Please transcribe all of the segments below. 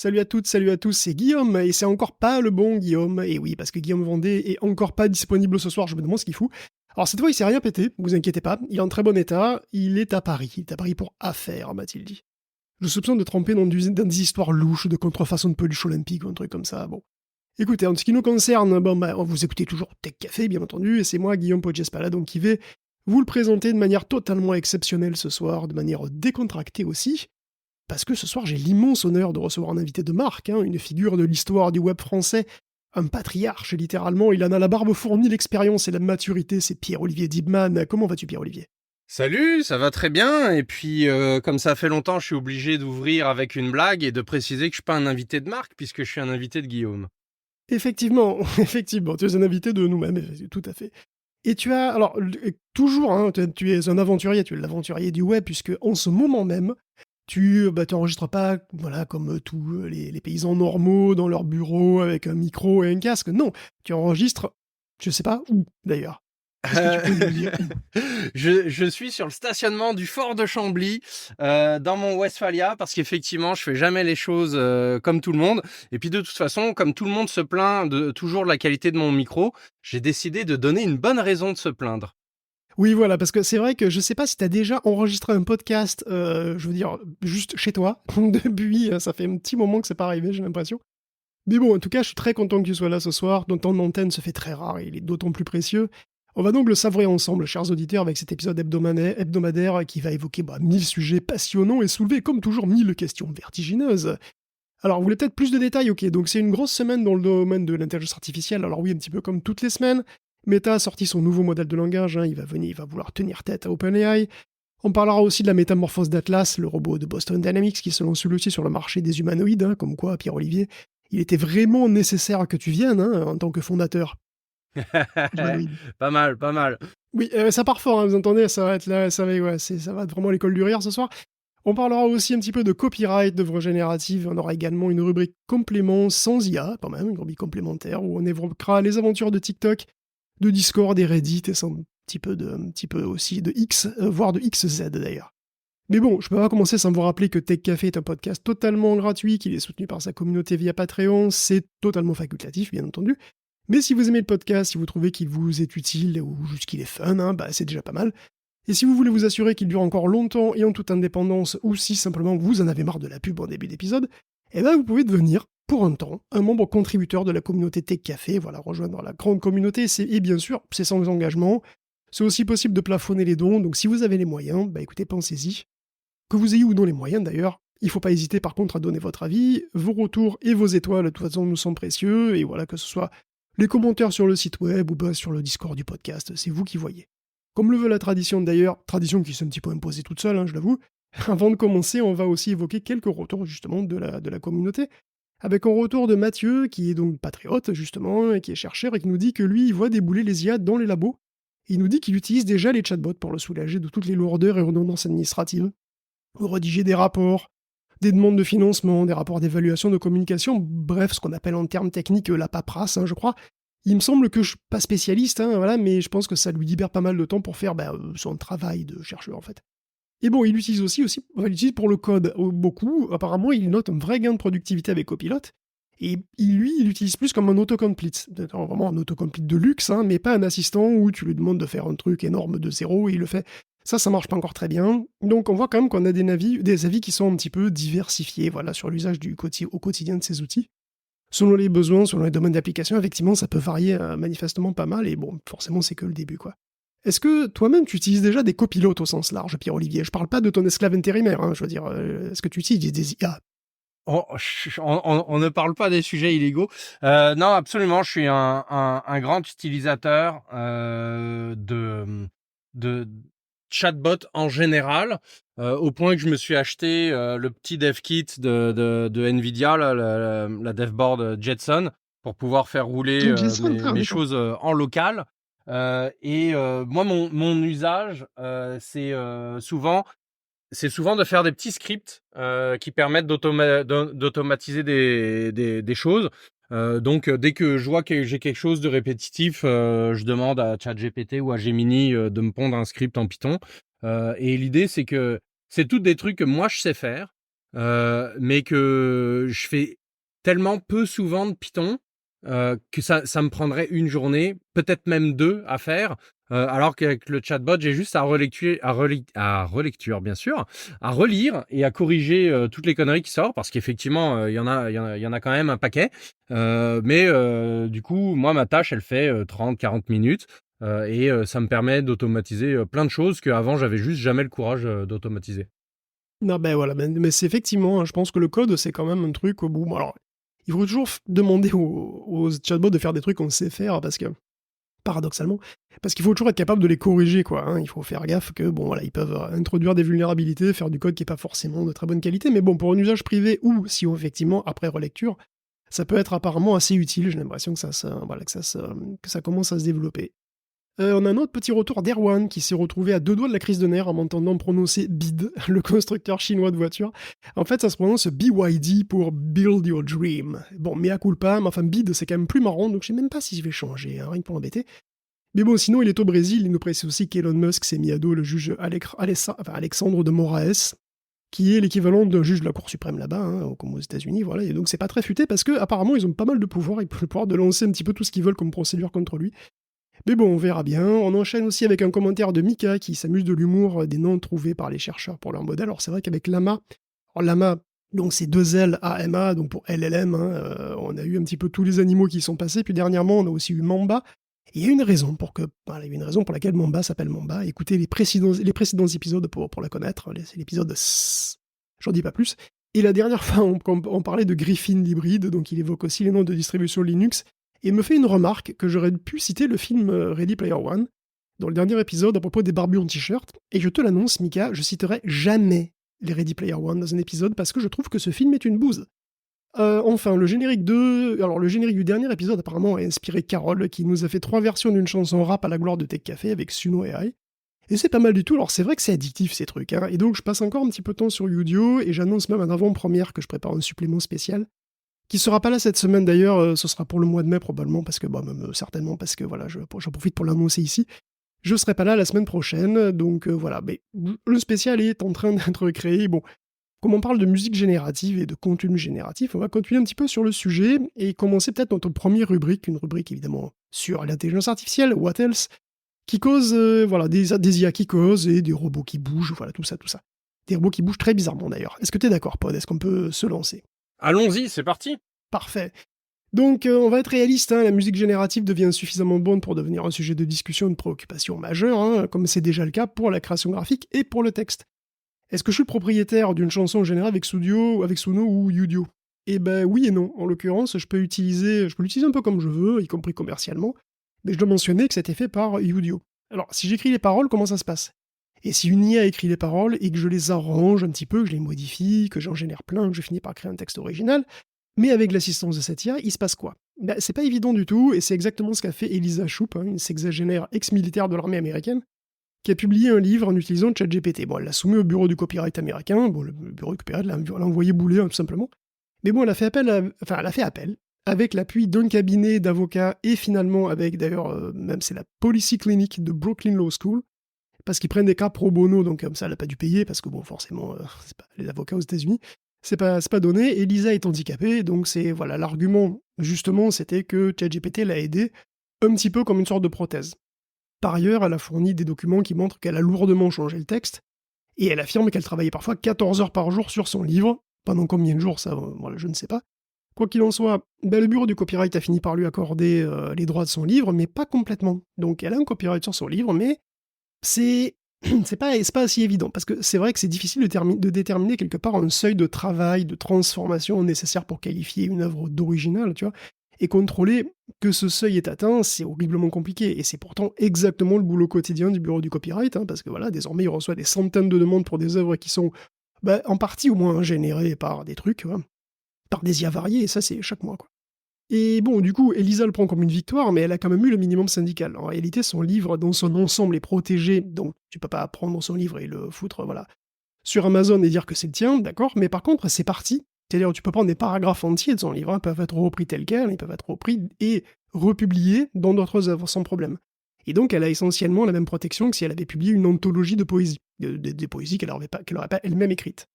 Salut à toutes, salut à tous, c'est Guillaume, et c'est encore pas le bon Guillaume. Et oui, parce que Guillaume Vendée est encore pas disponible ce soir, je me demande ce qu'il fout. Alors cette fois, il s'est rien pété, vous inquiétez pas, il est en très bon état, il est à Paris. Il est à Paris pour affaires, m'a-t-il dit. Je soupçonne de tremper dans des histoires louches de contrefaçon de peluche olympique ou un truc comme ça, bon. Écoutez, en ce qui nous concerne, bon, bah, vous écoutez toujours Tech Café, bien entendu, et c'est moi, Guillaume Podgespala, donc qui vais vous le présenter de manière totalement exceptionnelle ce soir, de manière décontractée aussi. Parce que ce soir, j'ai l'immense honneur de recevoir un invité de marque, hein, une figure de l'histoire du web français, un patriarche littéralement, il en a la barbe fournie, l'expérience et la maturité, c'est Pierre-Olivier Dibman. Comment vas-tu, Pierre-Olivier? Salut, ça va très bien. Et puis, comme ça fait longtemps, je suis obligé d'ouvrir avec une blague et de préciser que je suis pas un invité de Marc, puisque je suis un invité de Guillaume. Effectivement, effectivement, tu es un invité de nous-mêmes, tout à fait. Et tu as, alors, toujours, hein, tu es un aventurier, tu es l'aventurier du web, puisque en ce moment même, tu t'enregistres pas, voilà, comme tous les paysans normaux dans leur bureau avec un micro et un casque. Non, tu enregistres, je sais pas où d'ailleurs. Est-ce que tu peux nous dire où? Je suis sur le stationnement du fort de Chambly, dans mon Westphalia, parce qu'effectivement, je fais jamais les choses comme tout le monde. Et puis de toute façon, comme tout le monde se plaint toujours de la qualité de mon micro, j'ai décidé de donner une bonne raison de se plaindre. Oui, voilà, parce que c'est vrai que je sais pas si tu as déjà enregistré un podcast, je veux dire, juste chez toi. Depuis, ça fait un petit moment que c'est pas arrivé, j'ai l'impression. Mais bon, en tout cas, je suis très content que tu sois là ce soir. Ton temps d'antenne se fait très rare et il est d'autant plus précieux. On va donc le savourer ensemble, chers auditeurs, avec cet épisode hebdomadaire qui va évoquer 1000 sujets passionnants et soulever, comme toujours, 1000 questions vertigineuses. Alors, vous voulez peut-être plus de détails? Ok, donc c'est une grosse semaine dans le domaine de l'intelligence artificielle. Alors oui, un petit peu comme toutes les semaines. Meta a sorti son nouveau modèle de langage, hein, il va vouloir tenir tête à OpenAI. On parlera aussi de la métamorphose d'Atlas, le robot de Boston Dynamics qui se lance lui aussi sur le marché des humanoïdes, hein, comme quoi, Pierre-Olivier, il était vraiment nécessaire que tu viennes, hein, en tant que fondateur d'humanoïdes. Pas mal, pas mal. Oui, ça part fort, hein, vous entendez, ça va être là, ça va être vraiment l'école du rire ce soir. On parlera aussi un petit peu de copyright, d'œuvres génératives. On aura également une rubrique complément sans IA, quand même, une rubrique complémentaire où on évoquera les aventures de TikTok, de Discord et Reddit, et un petit peu aussi de X, voire de XZ d'ailleurs. Mais bon, je peux pas commencer sans vous rappeler que Tech Café est un podcast totalement gratuit, qu'il est soutenu par sa communauté via Patreon, c'est totalement facultatif, bien entendu. Mais si vous aimez le podcast, si vous trouvez qu'il vous est utile ou juste qu'il est fun, hein, c'est déjà pas mal. Et si vous voulez vous assurer qu'il dure encore longtemps et en toute indépendance, ou si simplement vous en avez marre de la pub en début d'épisode, eh ben vous pouvez devenir, pour un temps, un membre contributeur de la communauté Tech Café, voilà, rejoindre la grande communauté, et bien sûr, c'est sans engagement. C'est aussi possible de plafonner les dons, donc si vous avez les moyens, écoutez, pensez-y. Que vous ayez ou non les moyens d'ailleurs, il ne faut pas hésiter par contre à donner votre avis, vos retours et vos étoiles de toute façon nous sont précieux, et voilà, que ce soit les commentaires sur le site web ou sur le Discord du podcast, c'est vous qui voyez. Comme le veut la tradition d'ailleurs, tradition qui s'est un petit peu imposée toute seule, hein, je l'avoue, avant de commencer, on va aussi évoquer quelques retours justement de la communauté, avec un retour de Mathieu, qui est donc patriote justement, et qui est chercheur, et qui nous dit que lui, il voit débouler les IA dans les labos, et il nous dit qu'il utilise déjà les chatbots pour le soulager de toutes les lourdeurs et redondances administratives, ou rédiger des rapports, des demandes de financement, des rapports d'évaluation de communication, bref, ce qu'on appelle en termes techniques la paperasse, hein, je crois. Il me semble que je suis pas spécialiste, hein, voilà, mais je pense que ça lui libère pas mal de temps pour faire son travail de chercheur en fait. Et bon, il l'utilise il l'utilise pour le code beaucoup. Apparemment, il note un vrai gain de productivité avec Copilot. Et il l'utilise plus comme un autocomplete. Vraiment un autocomplete de luxe, hein, mais pas un assistant où tu lui demandes de faire un truc énorme de zéro et il le fait. Ça marche pas encore très bien. Donc on voit quand même qu'on a des avis qui sont un petit peu diversifiés, voilà, sur l'usage au quotidien de ces outils. Selon les besoins, selon les domaines d'application, effectivement, ça peut varier manifestement pas mal, et bon, forcément, c'est que le début, quoi. Est-ce que toi-même, tu utilises déjà des copilotes au sens large, Pierre-Olivier? Je parle pas de ton esclave intérimaire, hein, je veux dire, est-ce que tu utilises des IA? On ne parle pas des sujets illégaux. Non, absolument, je suis un grand utilisateur de chatbot en général, au point que je me suis acheté le petit dev kit de Nvidia, là, la dev board Jetson, pour pouvoir faire rouler Jason? Ah, mes d'accord. choses en local. Moi, mon usage, c'est souvent de faire des petits scripts qui permettent d'automatiser des choses. Donc, dès que je vois que j'ai quelque chose de répétitif, je demande à ChatGPT ou à Gemini de me pondre un script en Python. Et l'idée, c'est que c'est toutes des trucs que moi, je sais faire. mais que je fais tellement peu souvent de Python que ça me prendrait une journée, peut-être même 2 à faire, alors qu'avec le chatbot, j'ai juste à relecture bien sûr, à relire et à corriger, toutes les conneries qui sortent parce qu'effectivement, il y en a quand même un paquet. Mais du coup, moi, ma tâche, elle fait, 30-40 minutes, et ça me permet d'automatiser, plein de choses qu'avant j'avais juste jamais le courage, d'automatiser. Non, ben voilà, mais c'est effectivement, hein, je pense que le code, c'est quand même un truc où, bon, alors, il faut toujours demander aux chatbots de faire des trucs qu'on sait faire, parce que, paradoxalement, parce qu'il faut toujours être capable de les corriger, quoi. Hein. Il faut faire gaffe que, bon, voilà, ils peuvent introduire des vulnérabilités, faire du code qui est pas forcément de très bonne qualité, mais bon, pour un usage privé ou si effectivement, après relecture, ça peut être apparemment assez utile. J'ai l'impression que voilà, que ça commence à se développer. On a un autre petit retour d'Erwan qui s'est retrouvé à 2 doigts de la crise de nerfs en m'entendant prononcer BID, le constructeur chinois de voitures. En fait, ça se prononce BYD pour Build Your Dream. Bon, mea culpa, mais enfin BID c'est quand même plus marrant, donc je sais même pas si je vais changer, hein, rien que pour l'embêter. Mais bon, sinon il est au Brésil, il nous précise aussi qu'Elon Musk s'est mis à dos le juge Alexandre de Moraes, qui est l'équivalent d'un juge de la Cour suprême là-bas, hein, comme aux États-Unis, voilà. Et donc c'est pas très futé parce que apparemment ils ont pas mal de pouvoir, ils peuvent le pouvoir de lancer un petit peu tout ce qu'ils veulent comme procédure contre lui. Mais bon, on verra bien. On enchaîne aussi avec un commentaire de Mika qui s'amuse de l'humour des noms trouvés par les chercheurs pour leur modèle. Alors c'est vrai qu'avec Lama, alors Lama, donc c'est 2 L-A-M-A, donc pour LLM, hein, on a eu un petit peu tous les animaux qui y sont passés. Puis dernièrement, on a aussi eu Mamba. Et il y a une raison il y a une raison pour laquelle Mamba s'appelle Mamba. Écoutez les précédents épisodes pour la connaître. C'est l'épisode j'en dis pas plus. Et la dernière fois, on parlait de Griffin l'hybride, donc il évoque aussi les noms de distribution Linux et me fait une remarque que j'aurais pu citer le film Ready Player One, dans le dernier épisode à propos des barbus en t-shirt, et je te l'annonce, Mika, je citerai jamais les Ready Player One dans un épisode parce que je trouve que ce film est une bouse. Enfin, le générique du dernier épisode apparemment a inspiré Carole, qui nous a fait 3 versions d'une chanson rap à la gloire de Tech Café avec Suno AI. Et c'est pas mal du tout, alors c'est vrai que c'est addictif ces trucs, hein, et donc je passe encore un petit peu de temps sur Udio, et j'annonce même en avant-première que je prépare un supplément spécial, qui sera pas là cette semaine d'ailleurs, ce sera pour le mois de mai probablement, parce que, même certainement, parce que voilà, j'en profite pour l'annoncer ici. Je serai pas là la semaine prochaine, donc voilà, mais le spécial est en train d'être créé. Bon, comme on parle de musique générative et de contenu génératif, on va continuer un petit peu sur le sujet et commencer peut-être notre première rubrique, une rubrique évidemment sur l'intelligence artificielle, What Else, qui cause, voilà, des IA qui causent et des robots qui bougent, voilà, tout ça, tout ça. Des robots qui bougent très bizarrement d'ailleurs. Est-ce que t'es d'accord, Pod? Est-ce qu'on peut se lancer? Allons-y, c'est parti! Parfait. Donc, on va être réaliste, hein, la musique générative devient suffisamment bonne pour devenir un sujet de discussion, une préoccupation majeure, hein, comme c'est déjà le cas pour la création graphique et pour le texte. Est-ce que je suis le propriétaire d'une chanson générée avec Suno ou Udio? Eh ben oui et non. En l'occurrence, je peux l'utiliser un peu comme je veux, y compris commercialement, mais je dois mentionner que c'était fait par Udio. Alors, si j'écris les paroles, comment ça se passe? Et si une IA écrit les paroles et que je les arrange un petit peu, que je les modifie, que j'en génère plein, que je finis par créer un texte original, mais avec l'assistance de cette IA, il se passe quoi? Ben, c'est pas évident du tout, et c'est exactement ce qu'a fait Elisa Shoup, hein, une sexagénaire ex-militaire de l'armée américaine, qui a publié un livre en utilisant ChatGPT. Bon, elle l'a soumis au bureau du copyright américain, bon, le bureau du copyright l'a envoyé bouler, hein, tout simplement. Mais bon, elle a fait appel avec l'appui d'un cabinet d'avocats et finalement avec, d'ailleurs, même c'est la Policy Clinic de Brooklyn Law School, parce qu'ils prennent des cas pro bono, donc comme ça, elle n'a pas dû payer, parce que bon, forcément, c'est pas les avocats aux États-Unis, c'est pas donné, et Lisa est handicapée, donc c'est, voilà, l'argument, justement, c'était que ChatGPT l'a aidé un petit peu comme une sorte de prothèse. Par ailleurs, elle a fourni des documents qui montrent qu'elle a lourdement changé le texte, et elle affirme qu'elle travaillait parfois 14 heures par jour sur son livre. Pendant combien de jours, ça, voilà, je ne sais pas. Quoi qu'il en soit, le bureau du copyright a fini par lui accorder les droits de son livre, mais pas complètement. Donc elle a un copyright sur son livre, mais c'est c'est pas si évident, parce que c'est vrai que c'est difficile de déterminer quelque part un seuil de travail, de transformation nécessaire pour qualifier une œuvre d'original, tu vois. Et contrôler que ce seuil est atteint, c'est horriblement compliqué. Et c'est pourtant exactement le boulot quotidien du bureau du copyright, hein, parce que voilà, désormais, il reçoit des centaines de demandes pour des œuvres qui sont, en partie au moins générées par des trucs, hein, par des IA variés, et ça, c'est chaque mois, quoi. Et bon, du coup, Elisa le prend comme une victoire, mais elle a quand même eu le minimum syndical. En réalité, son livre, dans son ensemble, est protégé, donc tu peux pas prendre son livre et le foutre, voilà, sur Amazon et dire que c'est le tien, d'accord, mais par contre, c'est parti. C'est-à-dire tu peux prendre des paragraphes entiers de son livre, hein, peuvent être repris tels quels, ils peuvent être repris et republiés dans d'autres œuvres sans problème. Et donc elle a essentiellement la même protection que si elle avait publié une anthologie de poésie, des poésies qu'elle n'aurait pas elle-même écrites.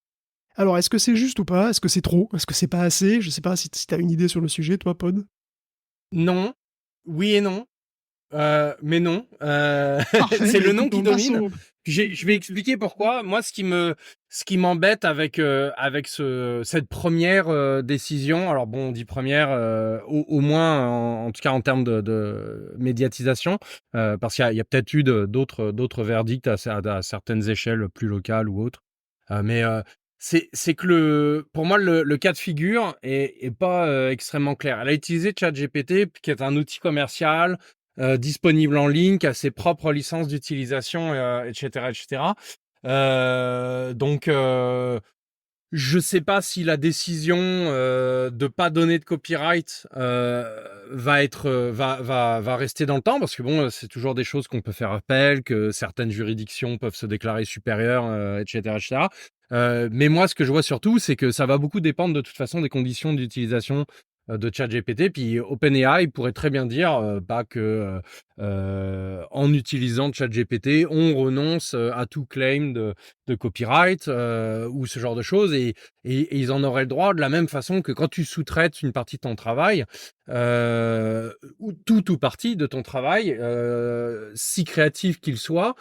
Alors, est-ce que c'est juste ou pas? Est-ce que c'est trop? Est-ce que c'est pas assez? Je sais pas si tu as une idée sur le sujet, toi, Pod? Non, oui et non. Mais non, Parfait, c'est bah le nom écoute, qui on passe domine. au... Je vais expliquer pourquoi. Moi, ce qui m'embête avec cette première décision, alors bon, on dit première, au moins, en tout cas en termes de médiatisation, parce qu'il y a peut-être eu d'autres verdicts à certaines échelles plus locales ou autres. Mais c'est que pour moi, le cas de figure est pas extrêmement clair. Elle a utilisé ChatGPT, qui est un outil commercial, disponible en ligne, qui a ses propres licences d'utilisation, etc., etc. Donc, je sais pas si la décision de pas donner de copyright va rester dans le temps, parce que bon, c'est toujours des choses qu'on peut faire appel, que certaines juridictions peuvent se déclarer supérieures, etc., etc. Mais moi, ce que je vois surtout, c'est que ça va beaucoup dépendre de toute façon des conditions d'utilisation de ChatGPT. Puis OpenAI pourrait très bien dire en utilisant ChatGPT, on renonce à tout claim de copyright ou ce genre de choses, et ils en auraient le droit de la même façon que quand tu sous-traites une partie de ton travail, ou tout ou partie de ton travail, si créatif qu'il soit,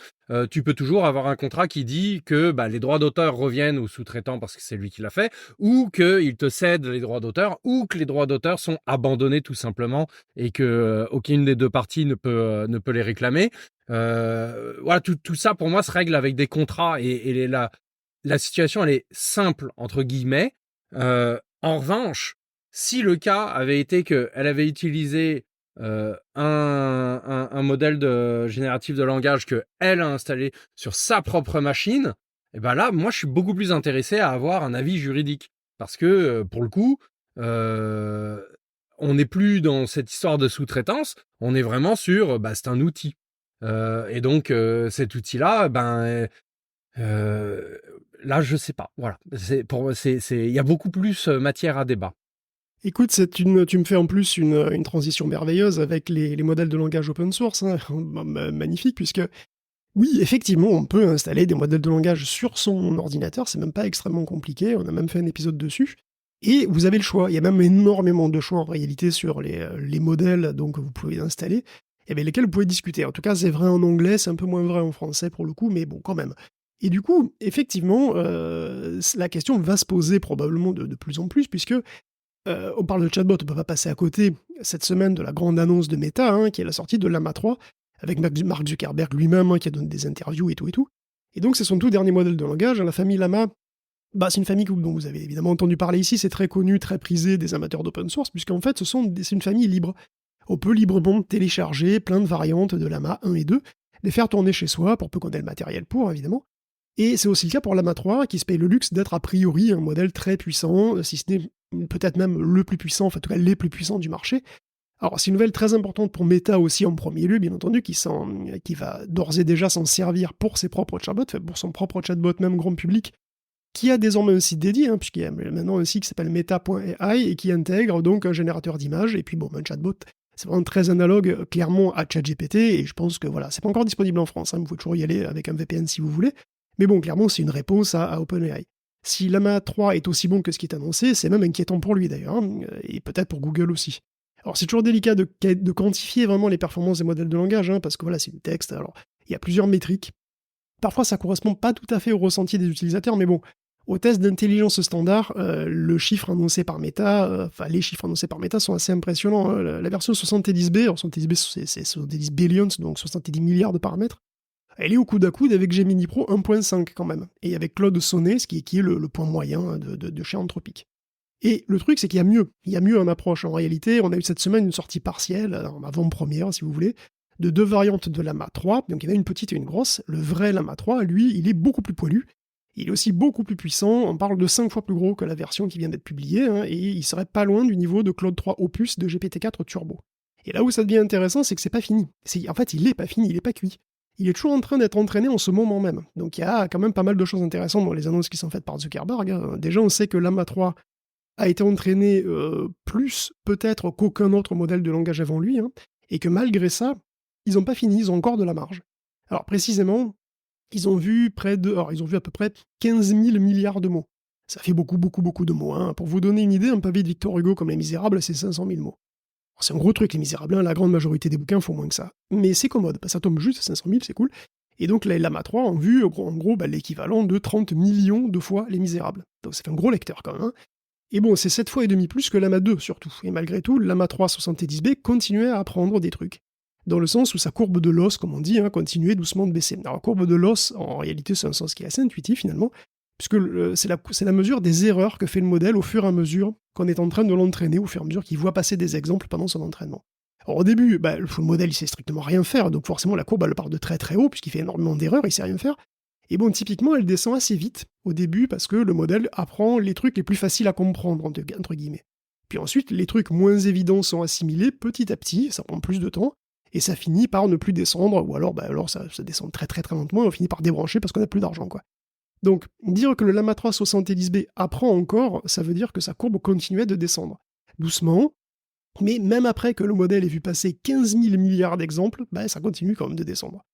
tu peux toujours avoir un contrat qui dit que les droits d'auteur reviennent au sous-traitant parce que c'est lui qui l'a fait, ou qu'il te cède les droits d'auteur, ou que les droits d'auteur sont abandonnés tout simplement et que aucune des deux parties ne peut les réclamer. Voilà, tout ça pour moi se règle avec des contrats, et la situation elle est simple entre guillemets. En revanche, si le cas avait été qu'elle avait utilisé un modèle génératif de langage que elle a installé sur sa propre machine, et ben là, moi, je suis beaucoup plus intéressé à avoir un avis juridique, parce que pour le coup, euh, on n'est plus dans cette histoire de sous-traitance, on est vraiment sur, c'est un outil. Et donc, cet outil-là, euh, là, je sais pas. Voilà, il y a beaucoup plus matière à débat. Écoute, tu me fais en plus une transition merveilleuse avec les modèles de langage open source, hein. Magnifique, puisque oui, effectivement, on peut installer des modèles de langage sur son ordinateur, c'est même pas extrêmement compliqué, on a même fait un épisode dessus. Et vous avez le choix, il y a même énormément de choix en réalité sur les modèles donc, que vous pouvez installer, et avec lesquels vous pouvez discuter. En tout cas, c'est vrai en anglais, c'est un peu moins vrai en français pour le coup, mais bon, quand même. Et du coup, effectivement, la question va se poser probablement de plus en plus, puisque on parle de chatbot, on peut pas passer à côté cette semaine de la grande annonce de Meta, hein, qui est la sortie de Llama 3, avec Mark Zuckerberg lui-même, hein, qui a donné des interviews et tout et tout. Et donc c'est son tout dernier modèle de langage, hein, la famille Llama. C'est une famille dont vous avez évidemment entendu parler ici, c'est très connu, très prisé des amateurs d'open source, puisqu'en fait c'est une famille libre. On peut librement télécharger plein de variantes de Llama 1 et 2, les faire tourner chez soi, pour peu qu'on ait le matériel pour, évidemment. Et c'est aussi le cas pour Llama 3, qui se paye le luxe d'être a priori un modèle très puissant, si ce n'est peut-être même le plus puissant, enfin en tout cas les plus puissants du marché. Alors c'est une nouvelle très importante pour Meta aussi en premier lieu, bien entendu, qui va d'ores et déjà s'en servir pour ses propres chatbots, enfin, pour son propre chatbot même grand public, qui a désormais un site dédié, hein, puisqu'il y a maintenant un site qui s'appelle meta.ai et qui intègre donc un générateur d'images, et puis bon, un chatbot, c'est vraiment très analogue clairement à ChatGPT, et je pense que voilà, c'est pas encore disponible en France, hein, vous pouvez toujours y aller avec un VPN si vous voulez, mais bon, clairement, c'est une réponse à OpenAI. Si Llama 3 est aussi bon que ce qui est annoncé, c'est même inquiétant pour lui d'ailleurs, hein, et peut-être pour Google aussi. Alors c'est toujours délicat de quantifier vraiment les performances des modèles de langage, hein, parce que voilà, c'est du texte, alors il y a plusieurs métriques. Parfois ça correspond pas tout à fait au ressenti des utilisateurs, mais bon, au test d'intelligence standard, le chiffre annoncé par Meta, les chiffres annoncés par Meta sont assez impressionnants, hein. La version 70B, alors 70B c'est 70 billions, donc 70 milliards de paramètres, elle est au coude à coude avec Gemini Pro 1.5 quand même, et avec Claude Sonnet, qui est le point moyen de chez Anthropic. Et le truc, c'est qu'il y a mieux en approche. En réalité, on a eu cette semaine une sortie partielle, en avant-première si vous voulez, de deux variantes de Llama 3, donc il y en a une petite et une grosse. Le vrai Llama 3, lui, il est beaucoup plus poilu, il est aussi beaucoup plus puissant, on parle de 5 fois plus gros que la version qui vient d'être publiée, hein, et il serait pas loin du niveau de Claude 3 Opus de GPT-4 Turbo. Et là où ça devient intéressant, c'est que c'est pas fini. En fait, il est pas fini, il est pas cuit. Il est toujours en train d'être entraîné en ce moment même. Donc il y a quand même pas mal de choses intéressantes dans les annonces qui sont faites par Zuckerberg, hein. Déjà, on sait que Llama 3 a été entraîné plus peut-être qu'aucun autre modèle de langage avant lui, hein, et que malgré ça, ils n'ont pas fini, ils ont encore de la marge. Alors précisément, ils ont vu à peu près 15 000 milliards de mots. Ça fait beaucoup, beaucoup, beaucoup de mots. Hein. Pour vous donner une idée, un pavé de Victor Hugo comme Les Misérables, c'est 500 000 mots. C'est un gros truc, Les Misérables, hein. La grande majorité des bouquins font moins que ça. Mais c'est commode, ça tombe juste à 500 000, c'est cool. Et donc les Lama 3 ont vu, en gros, l'équivalent de 30 millions de fois Les Misérables. Donc c'est un gros lecteur quand même. Hein. Et bon, c'est 7 fois et demi plus que Lama 2 surtout. Et malgré tout, le Lama 3 70B continuait à apprendre des trucs. Dans le sens où sa courbe de l'os, comme on dit, hein, continuait doucement de baisser. Alors, courbe de l'os, en réalité, c'est un sens qui est assez intuitif finalement, puisque c'est la mesure des erreurs que fait le modèle au fur et à mesure qu'on est en train de l'entraîner, au fur et à mesure qu'il voit passer des exemples pendant son entraînement. Alors, au début, le modèle, il sait strictement rien faire, donc forcément, la courbe, elle part de très très haut, puisqu'il fait énormément d'erreurs, il sait rien faire. Et bon, typiquement, elle descend assez vite au début, parce que le modèle apprend les trucs les plus faciles à comprendre, entre guillemets. Puis ensuite, les trucs moins évidents sont assimilés petit à petit, ça prend plus de temps, et ça finit par ne plus descendre, ou alors ça descend très très très lentement, et on finit par débrancher parce qu'on n'a plus d'argent, quoi. Donc, dire que le Lama 3 70B apprend encore, ça veut dire que sa courbe continuait de descendre. Doucement, mais même après que le modèle ait vu passer 15 000 milliards d'exemples, ça continue quand même de descendre.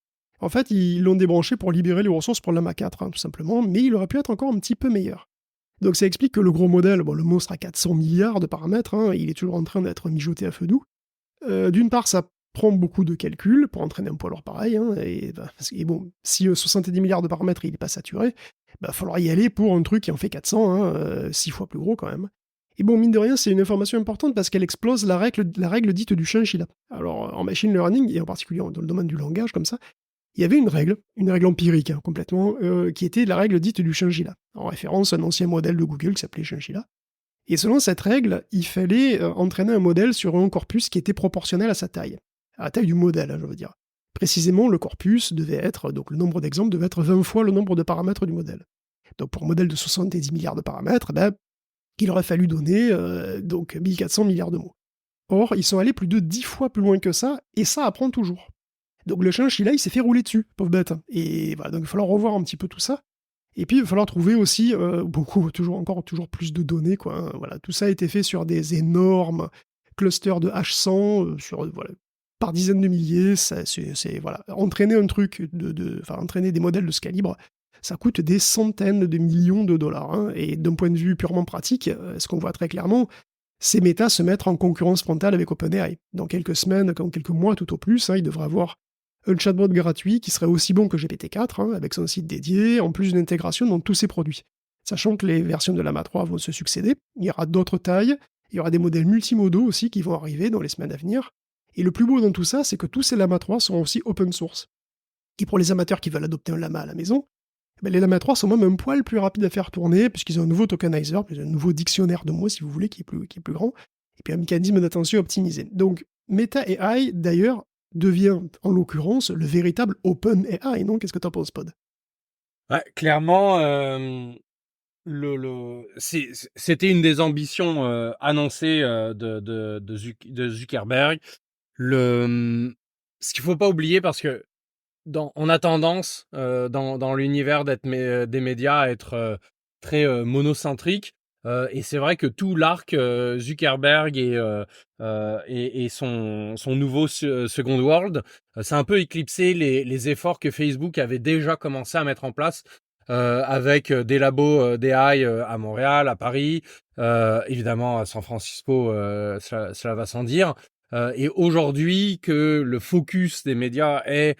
En fait, ils l'ont débranché pour libérer les ressources pour le Lama 4, hein, tout simplement, mais il aurait pu être encore un petit peu meilleur. Donc ça explique que le gros modèle, le monstre à 400 milliards de paramètres, hein, il est toujours en train d'être mijoté à feu doux. D'une part, ça prend beaucoup de calculs pour entraîner un poids lourd pareil, hein, et bon, si 70 milliards de paramètres il n'est pas saturé, va falloir y aller pour un truc qui en fait 400, hein, 6 fois plus gros quand même. Et bon, mine de rien, c'est une information importante parce qu'elle explose la règle dite du chinchilla. Alors, en machine learning, et en particulier dans le domaine du langage comme ça, il y avait une règle empirique, hein, complètement, qui était la règle dite du chinchilla, en référence à un ancien modèle de Google qui s'appelait Chinchilla. Et selon cette règle, il fallait entraîner un modèle sur un corpus qui était proportionnel à sa taille. À la taille du modèle, hein, je veux dire. Précisément, le corpus devait être, donc le nombre d'exemples devait être 20 fois le nombre de paramètres du modèle. Donc pour un modèle de 70 milliards de paramètres, il aurait fallu donner donc 1400 milliards de mots. Or, ils sont allés plus de 10 fois plus loin que ça, et ça apprend toujours. Donc le chinchilla, il s'est fait rouler dessus, pauvre bête. Et voilà, donc il va falloir revoir un petit peu tout ça. Et puis il va falloir trouver aussi toujours plus de données, quoi. Hein. Voilà, tout ça a été fait sur des énormes clusters de H100, par dizaines de milliers. Entraîner un truc, entraîner des modèles de ce calibre, ça coûte des centaines de millions de dollars. Hein. Et d'un point de vue purement pratique, ce qu'on voit très clairement, c'est Meta se mettre en concurrence frontale avec OpenAI. Dans quelques semaines, dans quelques mois tout au plus, hein, il devrait avoir un chatbot gratuit qui serait aussi bon que GPT-4, hein, avec son site dédié, en plus d'une intégration dans tous ses produits. Sachant que les versions de Lama 3 vont se succéder, il y aura d'autres tailles, il y aura des modèles multimodaux aussi qui vont arriver dans les semaines à venir. Et le plus beau dans tout ça, c'est que tous ces Lama 3 seront aussi open source. Et pour les amateurs qui veulent adopter un Lama à la maison, les Lama 3 sont même un poil plus rapides à faire tourner, puisqu'ils ont un nouveau tokenizer, un nouveau dictionnaire de mots, si vous voulez, qui est plus grand, et puis un mécanisme d'attention optimisé. Donc, Meta AI, d'ailleurs, devient, en l'occurrence, le véritable OpenAI, non? Qu'est-ce que t'en penses, Pod? Ouais, clairement, c'était une des ambitions annoncées de Zuckerberg. Ce qu'il faut pas oublier, parce que on a tendance dans l'univers des médias à être très monocentrique. Et c'est vrai que tout l'arc Zuckerberg et son nouveau Second World, ça a un peu éclipsé les efforts que Facebook avait déjà commencé à mettre en place avec des labos d'AI à Montréal, à Paris, évidemment à San Francisco, cela va sans dire. Et aujourd'hui que le focus des médias est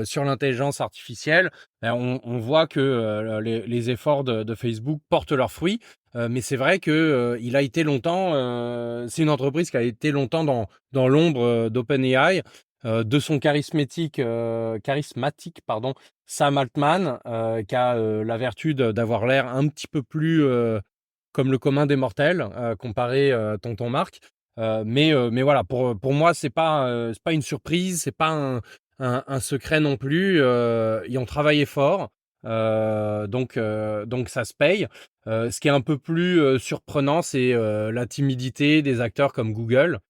sur l'intelligence artificielle, on voit que les efforts de Facebook portent leurs fruits. Mais c'est vrai que il a été longtemps, c'est une entreprise qui a été longtemps dans l'ombre d'OpenAI, de son charismatique Sam Altman, qui a la vertu d'avoir l'air un petit peu plus comme le commun des mortels, comparé Tonton Marc. Mais voilà, pour moi, c'est pas une surprise, c'est pas un secret non plus. Ils ont travaillé fort, donc ça se paye. Ce qui est un peu plus surprenant, c'est la timidité des acteurs comme Google,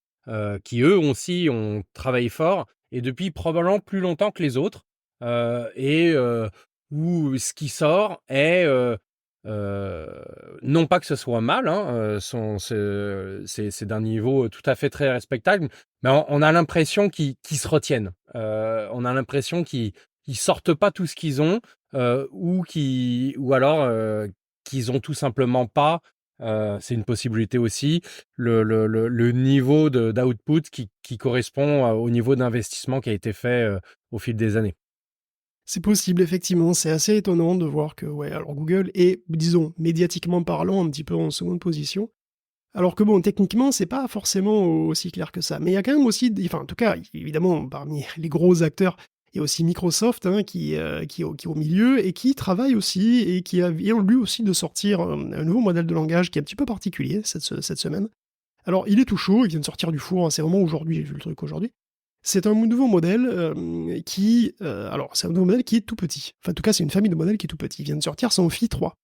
qui eux aussi ont travaillé fort et depuis probablement plus longtemps que les autres, où ce qui sort est non pas que ce soit mal, hein, c'est d'un niveau tout à fait très respectable, mais on a l'impression qu'ils se retiennent. On a l'impression qu'ils sortent pas tout ce qu'ils ont, ou alors qu'ils ont tout simplement pas, c'est une possibilité aussi, le niveau d'output qui correspond au niveau d'investissement qui a été fait au fil des années. C'est possible, effectivement. C'est assez étonnant de voir que, ouais, alors Google est, disons, médiatiquement parlant, un petit peu en seconde position. Alors que bon, techniquement, c'est pas forcément aussi clair que ça. Mais il y a quand même aussi, enfin, en tout cas, évidemment, parmi les gros acteurs, il y a aussi Microsoft hein, qui est au milieu et qui travaille aussi et vient lui aussi de sortir un nouveau modèle de langage qui est un petit peu particulier cette semaine. Alors, il est tout chaud, il vient de sortir du four, hein, c'est vraiment aujourd'hui, j'ai vu le truc aujourd'hui. C'est un nouveau modèle alors, c'est un nouveau modèle qui est tout petit. Enfin, en tout cas, c'est une famille de modèles qui est tout petit. Il vient de sortir son Phi 3.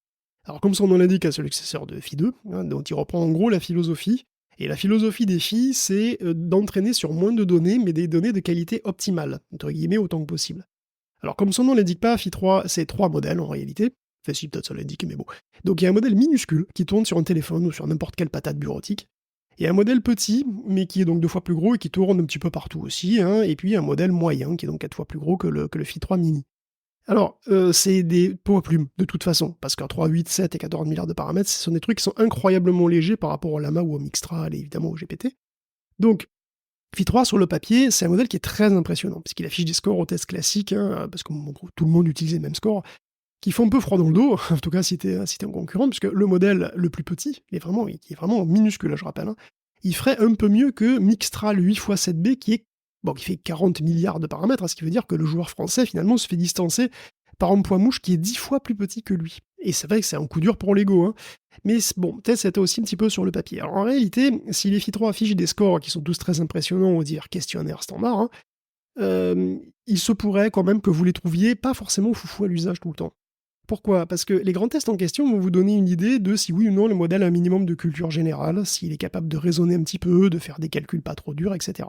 Alors, comme son nom l'indique, c'est le successeur de Phi 2, hein, dont il reprend en gros la philosophie. Et la philosophie des Phi, c'est d'entraîner sur moins de données, mais des données de qualité optimale, entre guillemets, autant que possible. Alors, comme son nom l'indique pas, Phi 3, c'est 3 modèles en réalité. Enfin, si, peut-être ça l'indique, mais bon. Donc, il y a un modèle minuscule qui tourne sur un téléphone ou sur n'importe quelle patate bureautique. Et un modèle petit, mais qui est donc 2 fois plus gros et qui tourne un petit peu partout aussi, hein, et puis un modèle moyen, qui est donc 4 fois plus gros que le Phi 3 mini. Alors, c'est des pots à plumes, de toute façon, parce qu'un 3, 8, 7 et 14 milliards de paramètres, ce sont des trucs qui sont incroyablement légers par rapport au Llama ou au Mixtral et évidemment au GPT. Donc, Phi 3 sur le papier, c'est un modèle qui est très impressionnant, puisqu'il affiche des scores au test classique, hein, parce que bon, tout le monde utilise les mêmes scores, qui font un peu froid dans le dos, en tout cas si t'es un concurrent, puisque le modèle le plus petit, qui est vraiment minuscule, je rappelle, hein, il ferait un peu mieux que Mixtral 8x7B, qui fait 40 milliards de paramètres, hein, ce qui veut dire que le joueur français, finalement, se fait distancer par un poids mouche qui est 10 fois plus petit que lui. Et c'est vrai que c'est un coup dur pour l'ego, hein. Mais bon, peut-être c'était aussi un petit peu sur le papier. Alors en réalité, si les Phi 3 affichent des scores qui sont tous très impressionnants, au dire questionnaire standard, hein, il se pourrait quand même que vous les trouviez pas forcément foufou à l'usage tout le temps. Pourquoi? Parce que les grands tests en question vont vous donner une idée de si oui ou non le modèle a un minimum de culture générale, s'il est capable de raisonner un petit peu, de faire des calculs pas trop durs, etc.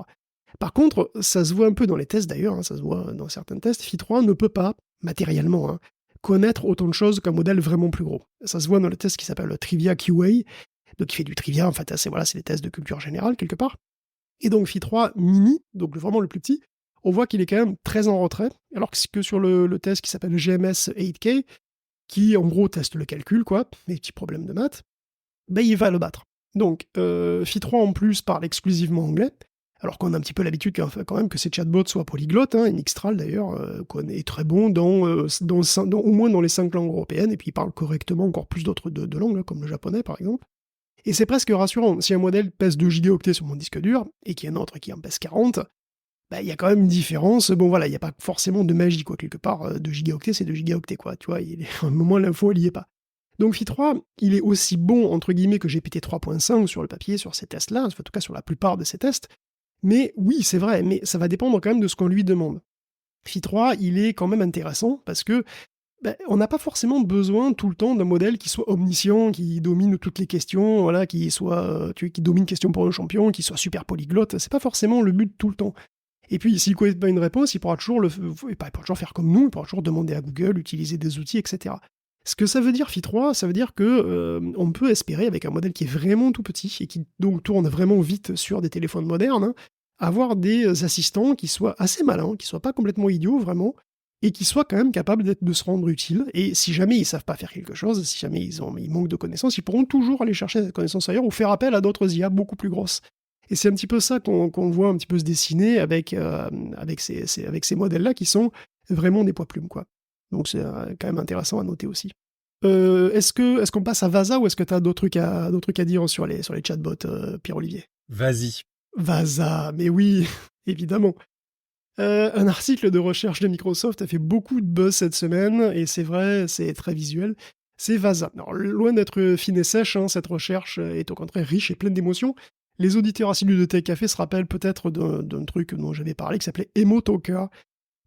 Par contre, ça se voit un peu dans les tests d'ailleurs, hein, ça se voit dans certains tests, Phi 3 ne peut pas, matériellement, hein, connaître autant de choses qu'un modèle vraiment plus gros. Ça se voit dans le test qui s'appelle le Trivia QA, donc il fait du trivia, en fait, c'est des tests de culture générale quelque part. Et donc Phi 3 mini, donc vraiment le plus petit, on voit qu'il est quand même très en retrait, alors que sur le test qui s'appelle GMS 8K, qui en gros teste le calcul, quoi, les petits problèmes de maths, ben il va le battre. Donc, Phi 3 en plus parle exclusivement anglais, alors qu'on a un petit peu l'habitude quand même que ces chatbots soient polyglottes, hein, et Mixtral d'ailleurs est très bon au moins dans les 5 langues européennes, et puis il parle correctement encore plus d'autres de langues, hein, comme le japonais par exemple. Et c'est presque rassurant, si un modèle pèse 2 gigaoctets sur mon disque dur, et qu'il y a un autre qui en pèse 40, bah, il y a quand même une différence. Bon, voilà, il n'y a pas forcément de magie, quoi. Quelque part, 2 gigaoctets, c'est 2 gigaoctets, quoi. Tu vois, à un moment, l'info, elle n'y est pas. Donc, Phi 3, il est aussi bon, entre guillemets, que GPT 3.5 sur le papier, sur ces tests-là, en tout cas sur la plupart de ces tests. Mais oui, c'est vrai, mais ça va dépendre quand même de ce qu'on lui demande. Phi 3, il est quand même intéressant parce que on n'a pas forcément besoin tout le temps d'un modèle qui soit omniscient, qui domine toutes les questions, voilà, qui domine question pour le champion, qui soit super polyglotte. C'est pas forcément le but tout le temps. Et puis, s'il ne connaît pas une réponse, il pourra toujours faire comme nous, il pourra toujours demander à Google, utiliser des outils, etc. Ce que ça veut dire Phi 3, ça veut dire que on peut espérer, avec un modèle qui est vraiment tout petit et qui donc tourne vraiment vite sur des téléphones modernes, hein, avoir des assistants qui soient assez malins, qui soient pas complètement idiots vraiment, et qui soient quand même capables de se rendre utiles. Et si jamais ils savent pas faire quelque chose, si jamais ils manquent de connaissances, ils pourront toujours aller chercher cette connaissance ailleurs ou faire appel à d'autres IA beaucoup plus grosses. Et c'est un petit peu ça qu'on voit un petit peu se dessiner avec ces modèles-là qui sont vraiment des poids plumes, quoi. Donc c'est quand même intéressant à noter aussi. Est-ce qu'on passe à Vasa ou est-ce que tu as d'autres trucs à dire sur les chatbots, Pierre-Olivier? Vas-y. Vasa, mais oui, évidemment. Un article de recherche de Microsoft a fait beaucoup de buzz cette semaine, et c'est vrai, c'est très visuel. C'est Vasa. Alors, loin d'être fine et sèche, hein, cette recherche est au contraire riche et pleine d'émotions. Les auditeurs assidus de Tech Café se rappellent peut-être d'un truc dont j'avais parlé qui s'appelait Emotoka,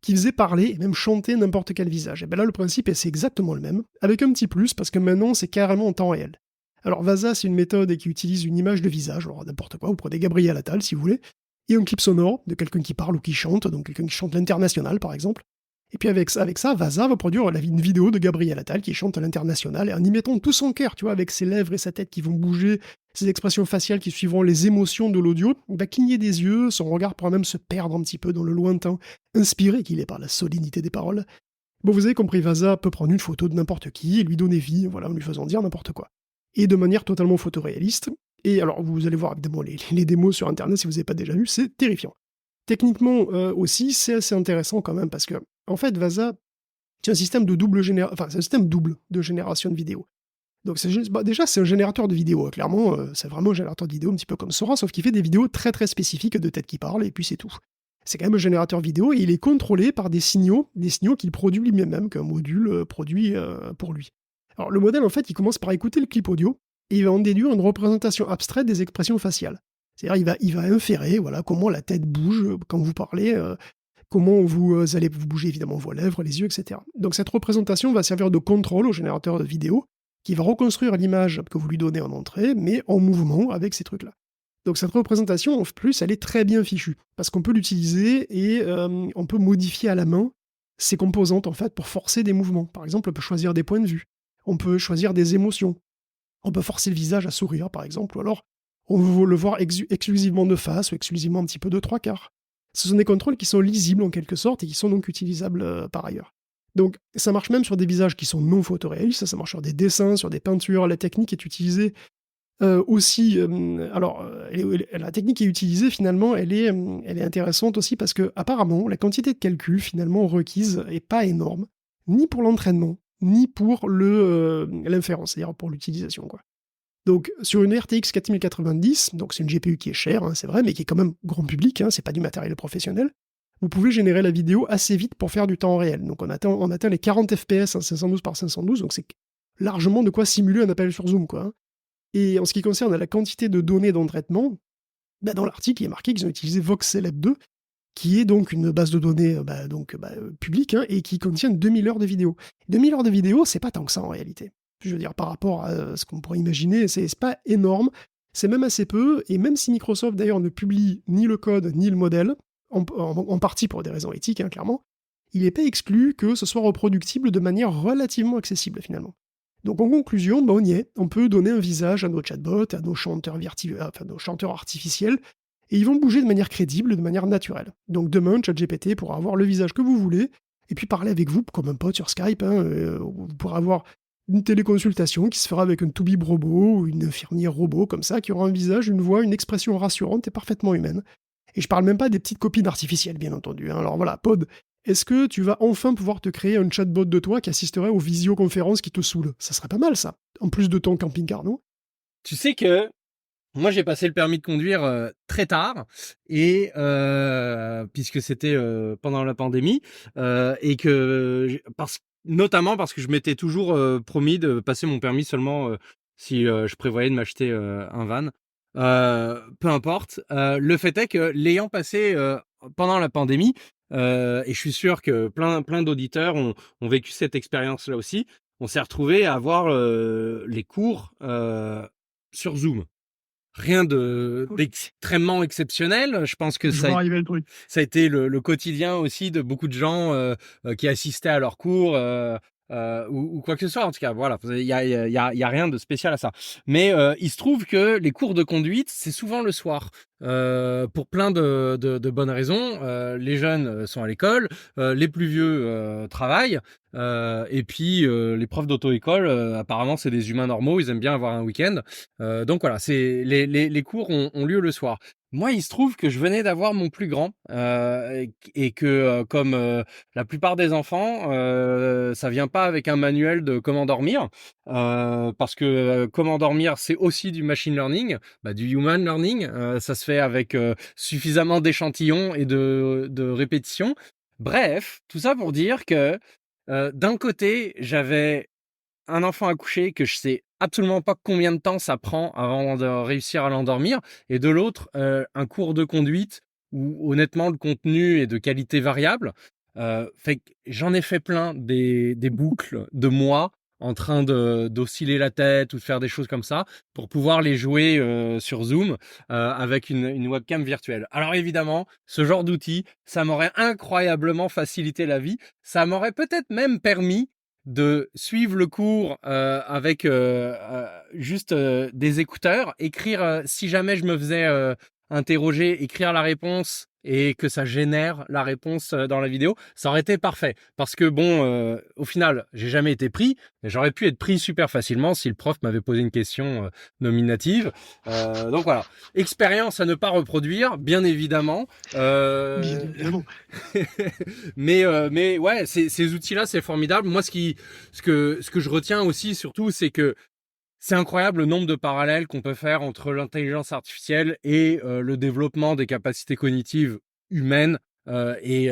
qui faisait parler et même chanter n'importe quel visage. Et bien là, le principe, c'est exactement le même, avec un petit plus, parce que maintenant, c'est carrément en temps réel. Alors, Vasa, c'est une méthode qui utilise une image de visage, alors n'importe quoi, vous prenez Gabriel Attal si vous voulez, et un clip sonore de quelqu'un qui parle ou qui chante, donc quelqu'un qui chante l'international par exemple. Et puis avec ça, Vasa va produire une vidéo de Gabriel Attal qui chante l'international, et en y mettant tout son cœur, tu vois, avec ses lèvres et sa tête qui vont bouger, ses expressions faciales qui suivront les émotions de l'audio, il va cligner des yeux, son regard pourra même se perdre un petit peu dans le lointain, inspiré qu'il est par la solennité des paroles. Bon, vous avez compris, Vasa peut prendre une photo de n'importe qui et lui donner vie, voilà, en lui faisant dire n'importe quoi. Et de manière totalement photoréaliste. Et alors, vous allez voir évidemment les démos sur Internet si vous n'avez pas déjà vu, c'est terrifiant. Techniquement aussi, c'est assez intéressant quand même parce que, en fait, Vasa, c'est un système de enfin, c'est un système double de génération de vidéos. Donc déjà, c'est un générateur de vidéos, clairement, c'est vraiment un générateur de vidéos un petit peu comme Sora, sauf qu'il fait des vidéos très très spécifiques de têtes qui parlent, et puis c'est tout. C'est quand même un générateur vidéo, et il est contrôlé par des signaux qu'il produit lui-même, qu'un module produit pour lui. Alors le modèle, en fait, il commence par écouter le clip audio, et il va en déduire une représentation abstraite des expressions faciales. C'est-à-dire, il va inférer, voilà, comment la tête bouge quand vous parlez, comment vous allez vous bouger évidemment vos lèvres, les yeux, etc. Donc cette représentation va servir de contrôle au générateur de vidéo, qui va reconstruire l'image que vous lui donnez en entrée, mais en mouvement avec ces trucs-là. Donc cette représentation, en plus, elle est très bien fichue, parce qu'on peut l'utiliser et on peut modifier à la main ses composantes, en fait, pour forcer des mouvements. Par exemple, on peut choisir des points de vue, on peut choisir des émotions, on peut forcer le visage à sourire, par exemple, ou alors on veut le voir exclusivement de face ou exclusivement un petit peu de trois quarts. Ce sont des contrôles qui sont lisibles en quelque sorte et qui sont donc utilisables par ailleurs. Donc ça marche même sur des visages qui sont non photoréalistes, ça marche sur des dessins, sur des peintures. La technique est utilisée aussi. La technique qui est utilisée finalement, elle est intéressante aussi parce que apparemment la quantité de calcul finalement requise est pas énorme, ni pour l'entraînement, ni pour l'inférence, c'est-à-dire pour l'utilisation, quoi. Donc sur une RTX 4090, donc c'est une GPU qui est chère, hein, c'est vrai, mais qui est quand même grand public, hein, c'est pas du matériel professionnel, vous pouvez générer la vidéo assez vite pour faire du temps réel. Donc on atteint les 40 FPS, hein, 512 par 512, donc c'est largement de quoi simuler un appel sur Zoom, quoi, hein. Et en ce qui concerne la quantité de données dans le traitement, bah, dans l'article, il est marqué qu'ils ont utilisé Voxelab 2, qui est donc une base de données publique, hein, et qui contient 2000 heures de vidéo. 2000 heures de vidéo, c'est pas tant que ça en réalité. Je veux dire, par rapport à ce qu'on pourrait imaginer, c'est pas énorme, c'est même assez peu, et même si Microsoft d'ailleurs ne publie ni le code ni le modèle, en partie pour des raisons éthiques, hein, clairement, il n'est pas exclu que ce soit reproductible de manière relativement accessible finalement. Donc en conclusion, on y est, on peut donner un visage à nos chatbots, à nos nos chanteurs artificiels, et ils vont bouger de manière crédible, de manière naturelle. Donc demain, ChatGPT pourra avoir le visage que vous voulez, et puis parler avec vous comme un pote sur Skype, hein, vous pourrez avoir une téléconsultation qui se fera avec un Toubib robot ou une infirmière robot comme ça, qui aura un visage, une voix, une expression rassurante et parfaitement humaine. Et je parle même pas des petites copines artificielles, bien entendu, hein. Alors voilà, Pod, est-ce que tu vas enfin pouvoir te créer un chatbot de toi qui assisterait aux visioconférences qui te saoulent? Ça serait pas mal, ça. En plus de ton camping-car, non? Tu sais que moi, j'ai passé le permis de conduire très tard, et puisque c'était pendant la pandémie, et que notamment parce que je m'étais toujours promis de passer mon permis seulement si je prévoyais de m'acheter un van. Peu importe. Le fait est que l'ayant passé pendant la pandémie, et je suis sûr que plein d'auditeurs ont vécu cette expérience-là aussi, on s'est retrouvé à avoir les cours sur Zoom. Rien d'extrêmement exceptionnel. Je pense que Je vois arriver le truc. ça a été le quotidien aussi de beaucoup de gens qui assistaient à leurs cours ou quoi que ce soit. En tout cas, voilà, il y a rien de spécial à ça. Mais il se trouve que les cours de conduite, c'est souvent le soir. Pour plein de bonnes raisons. Les jeunes sont à l'école, les plus vieux travaillent, et puis les profs d'auto-école, apparemment, c'est des humains normaux, ils aiment bien avoir un week-end. Donc voilà, les cours ont lieu le soir. Moi, il se trouve que je venais d'avoir mon plus grand et que, comme la plupart des enfants, ça vient pas avec un manuel de comment dormir, parce que comment dormir, c'est aussi du machine learning, du human learning. Ça se fait avec suffisamment d'échantillons et de répétitions. Bref, tout ça pour dire que d'un côté, j'avais un enfant à coucher que je sais absolument pas combien de temps ça prend avant de réussir à l'endormir, et de l'autre, un cours de conduite où honnêtement le contenu est de qualité variable. Fait que j'en ai fait plein des boucles de moi en train d'osciller la tête ou de faire des choses comme ça pour pouvoir les jouer sur Zoom avec une webcam virtuelle. Alors évidemment, ce genre d'outil, ça m'aurait incroyablement facilité la vie. Ça m'aurait peut-être même permis de suivre le cours avec juste des écouteurs, écrire, si jamais je me faisais interroger, écrire la réponse et que ça génère la réponse dans la vidéo, ça aurait été parfait. Parce que bon, au final, j'ai jamais été pris, mais j'aurais pu être pris super facilement si le prof m'avait posé une question nominative. Donc voilà, expérience à ne pas reproduire, bien évidemment. Bien évidemment. Mais ouais, ces outils-là, c'est formidable. Moi, ce que je retiens aussi, surtout, c'est que c'est incroyable le nombre de parallèles qu'on peut faire entre l'intelligence artificielle et le développement des capacités cognitives humaines et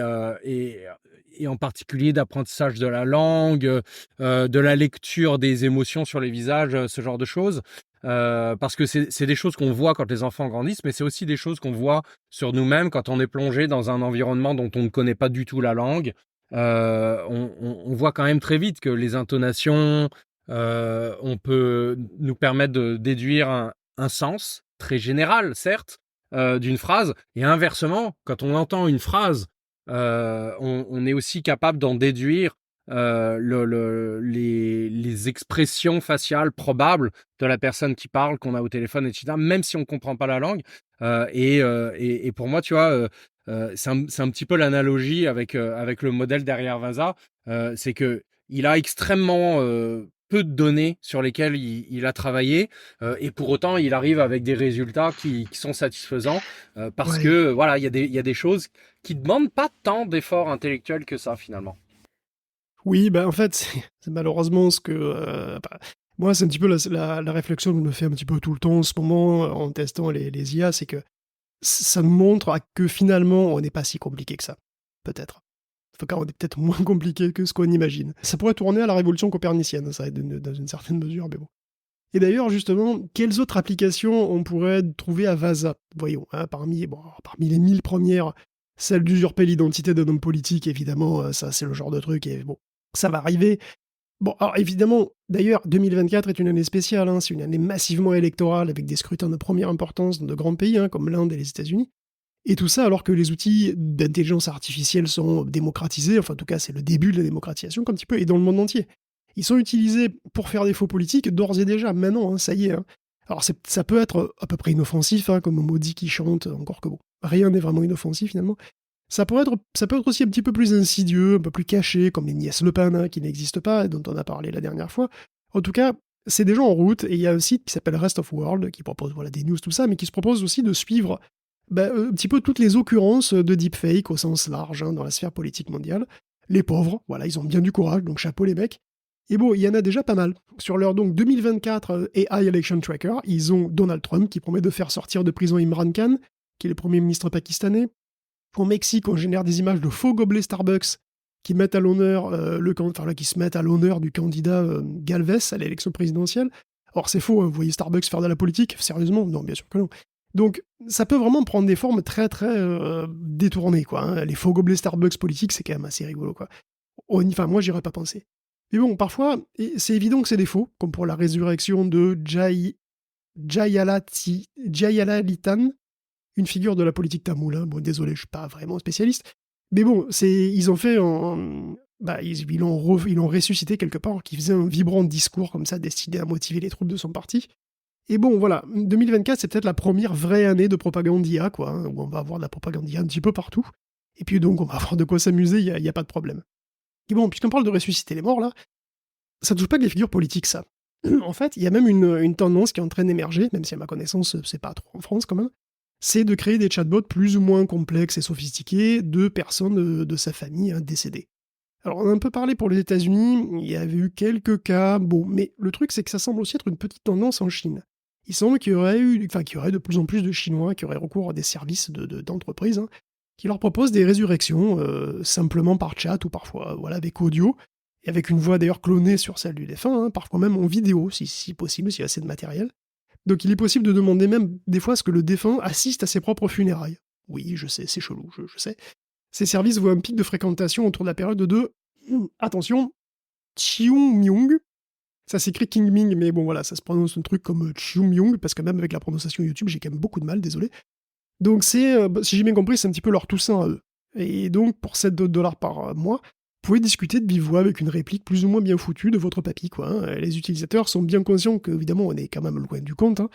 en particulier d'apprentissage de la langue, de la lecture des émotions sur les visages, ce genre de choses. Parce que c'est des choses qu'on voit quand les enfants grandissent, mais c'est aussi des choses qu'on voit sur nous-mêmes quand on est plongé dans un environnement dont on ne connaît pas du tout la langue. On voit quand même très vite que les intonations, on peut nous permettre de déduire un sens très général, certes, d'une phrase, et inversement, quand on entend une phrase, on est aussi capable d'en déduire les expressions faciales probables de la personne qui parle, qu'on a au téléphone, etc., même si on ne comprend pas la langue. Et pour moi, tu vois, c'est un petit peu l'analogie avec le modèle derrière Vasa. C'est que il a extrêmement peu de données sur lesquelles il a travaillé, et pour autant, il arrive avec des résultats qui sont satisfaisants, parce Ouais. que voilà, il y a des choses qui demandent pas tant d'efforts intellectuels que ça, finalement. Oui, bah, en fait, c'est malheureusement ce que, moi, c'est un petit peu la réflexion que je me fais un petit peu tout le temps en ce moment, en testant les IA, c'est que ça nous montre que finalement, on n'est pas si compliqué que ça, peut-être. Enfin, quand on est peut-être moins compliqué que ce qu'on imagine. Ça pourrait tourner à la révolution copernicienne, ça, dans une certaine mesure, mais bon. Et d'ailleurs, justement, quelles autres applications on pourrait trouver à Vasa? Voyons, hein, parmi les 1000 premières, celle d'usurper l'identité d'un homme politique, évidemment, ça c'est le genre de truc, et bon, ça va arriver. Bon, alors évidemment, d'ailleurs, 2024 est une année spéciale, hein, c'est une année massivement électorale, avec des scrutins de première importance dans de grands pays, hein, comme l'Inde et les États-Unis. Et tout ça alors que les outils d'intelligence artificielle sont démocratisés, enfin en tout cas c'est le début de la démocratisation, un petit peu, et dans le monde entier. Ils sont utilisés pour faire des faux politiques d'ores et déjà, maintenant, hein, ça y est. Hein. Alors ça peut être à peu près inoffensif, hein, comme Maudit qui chante, encore que bon, rien n'est vraiment inoffensif finalement. Ça peut être aussi un petit peu plus insidieux, un peu plus caché, comme les nièces Le Pen, hein, qui n'existent pas, et dont on a parlé la dernière fois. En tout cas, c'est déjà en route, et il y a un site qui s'appelle Rest of World, qui propose voilà, des news, tout ça, mais qui se propose aussi de suivre un petit peu toutes les occurrences de deepfake au sens large, hein, dans la sphère politique mondiale. Les pauvres, voilà, ils ont bien du courage, donc chapeau les mecs. Et bon, il y en a déjà pas mal. Sur leur donc 2024 AI Election Tracker, ils ont Donald Trump qui promet de faire sortir de prison Imran Khan, qui est le premier ministre pakistanais. Au Mexique, on génère des images de faux gobelets Starbucks qui mettent à l'honneur qui se mettent à l'honneur du candidat Galvez à l'élection présidentielle. Or c'est faux, hein, vous voyez Starbucks faire de la politique, sérieusement? Non, bien sûr que non. Donc ça peut vraiment prendre des formes très très détournées, quoi. Hein. Les faux gobelets Starbucks politiques, c'est quand même assez rigolo, quoi. Enfin, moi, j'aurais pas pensé. Mais bon, parfois, c'est évident que c'est des faux, comme pour la résurrection de Jayalalithan, une figure de la politique tamoule. Hein. Bon, désolé, je suis pas vraiment spécialiste. Mais bon, ils ont fait ils l'ont ressuscité quelque part, qui faisait un vibrant discours comme ça, destiné à motiver les troupes de son parti. Et bon, voilà, 2024, c'est peut-être la première vraie année de propagande IA, quoi, hein, où on va avoir de la propagande IA un petit peu partout. Et puis donc, on va avoir de quoi s'amuser, il n'y a pas de problème. Et bon, puisqu'on parle de ressusciter les morts, là, ça ne touche pas que les figures politiques, ça. En fait, il y a même une tendance qui est en train d'émerger, même si à ma connaissance, c'est pas trop en France quand même, c'est de créer des chatbots plus ou moins complexes et sophistiqués de personnes de sa famille hein, décédées. Alors, on a un peu parlé pour les États-Unis, il y avait eu quelques cas, bon, mais le truc, c'est que ça semble aussi être une petite tendance en Chine. Il semble qu'il y aurait de plus en plus de Chinois qui auraient recours à des services d'entreprise hein, qui leur proposent des résurrections simplement par chat ou parfois voilà, avec audio, et avec une voix d'ailleurs clonée sur celle du défunt, hein, parfois même en vidéo si possible, s'il y a assez de matériel. Donc il est possible de demander même des fois à ce que le défunt assiste à ses propres funérailles. Oui, je sais, c'est chelou, je sais. Ces services voient un pic de fréquentation autour de la période de, attention, Chiung-myung. Ça s'écrit King Ming, mais bon voilà, ça se prononce un truc comme Chiung-myung, parce que même avec la prononciation YouTube, j'ai quand même beaucoup de mal, désolé. Donc c'est, si j'ai bien compris, c'est un petit peu leur Toussaint à eux. Et donc pour 7 dollars par mois, vous pouvez discuter de vive voix avec une réplique plus ou moins bien foutue de votre papy, quoi. Hein. Les utilisateurs sont bien conscients que, évidemment, on est quand même loin du compte, hein,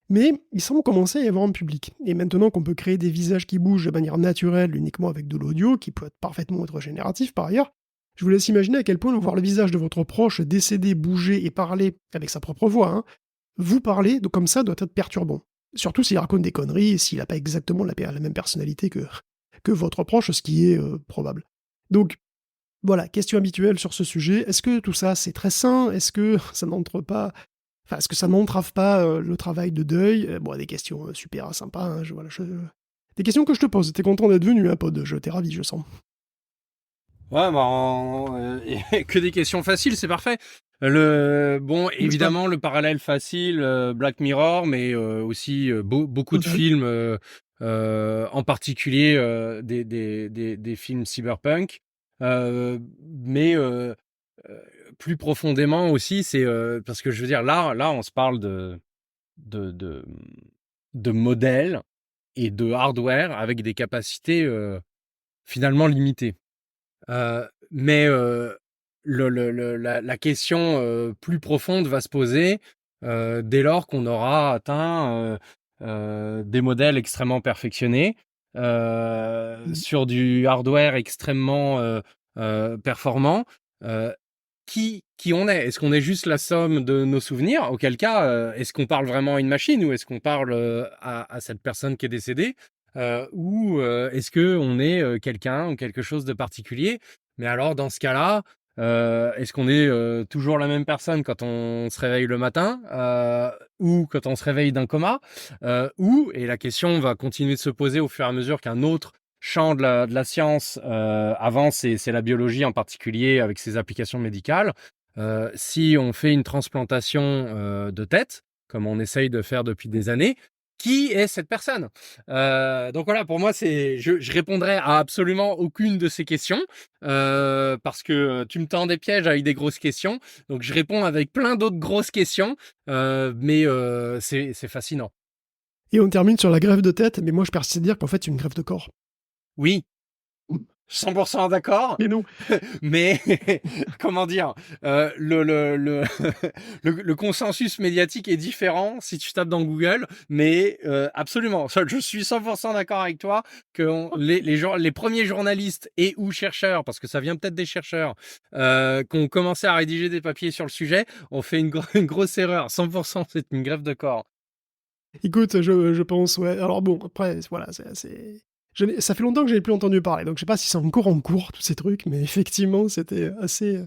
Mais il semble commencer à y avoir un public. Et maintenant qu'on peut créer des visages qui bougent de manière naturelle uniquement avec de l'audio, qui peut parfaitement être génératif par ailleurs, je vous laisse imaginer à quel point voir le visage de votre proche décédé bouger et parler avec sa propre voix, hein, vous parler comme ça doit être perturbant. Surtout s'il raconte des conneries et s'il n'a pas exactement la même personnalité que votre proche, ce qui est probable. Donc, voilà, question habituelle sur ce sujet. Est-ce que tout ça, c'est très sain? Est-ce que ça n'entre pas... Enfin, est-ce que ça n'entrave pas le travail de deuil? Bon, des questions super sympas. Hein, des questions que je te pose. T'es content d'être venu, hein, Pod? T'es ravi, je sens. Ouais, que des questions faciles, c'est parfait. N'est-ce pas? Évidemment, le parallèle facile, Black Mirror, mais aussi beaucoup de Total. films, en particulier des films cyberpunk. Euh, mais euh, Plus profondément aussi, c'est parce que je veux dire, là, on se parle de, de, de modèles et de hardware avec des capacités finalement limitées. Mais la question plus profonde va se poser dès lors qu'on aura atteint des modèles extrêmement perfectionnés Mhm. sur du hardware extrêmement performant. Euh, qui on est? Est-ce qu'on est juste la somme de nos souvenirs? Auquel cas, est-ce qu'on parle vraiment à une machine ou est-ce qu'on parle à cette personne qui est décédée? Ou est-ce que on est quelqu'un ou quelque chose de particulier? Mais alors, dans ce cas-là, est-ce qu'on est toujours la même personne quand on se réveille le matin ou quand on se réveille d'un coma et la question va continuer de se poser au fur et à mesure qu'un autre champ de la science avance, et c'est la biologie en particulier avec ses applications médicales. Si on fait une transplantation de tête, comme on essaye de faire depuis des années, qui est cette personne? Donc voilà, pour moi, je répondrai à absolument aucune de ces questions parce que tu me tends des pièges avec des grosses questions. Donc je réponds avec plein d'autres grosses questions, mais c'est fascinant. Et on termine sur la greffe de tête, mais moi je persiste à dire qu'en fait c'est une greffe de corps. Oui, 100% d'accord. Mais non. Mais comment dire, le consensus médiatique est différent si tu tapes dans Google, mais absolument, je suis 100% d'accord avec toi que les premiers journalistes et ou chercheurs, parce que ça vient peut-être des chercheurs, qui ont commencé à rédiger des papiers sur le sujet, ont fait une grosse erreur. 100%, c'est une greffe de corps. Écoute, je pense, ouais. Alors bon, après, voilà, ça fait longtemps que je n'ai plus entendu parler, donc je sais pas si c'est encore en cours, tous ces trucs, mais effectivement, c'était assez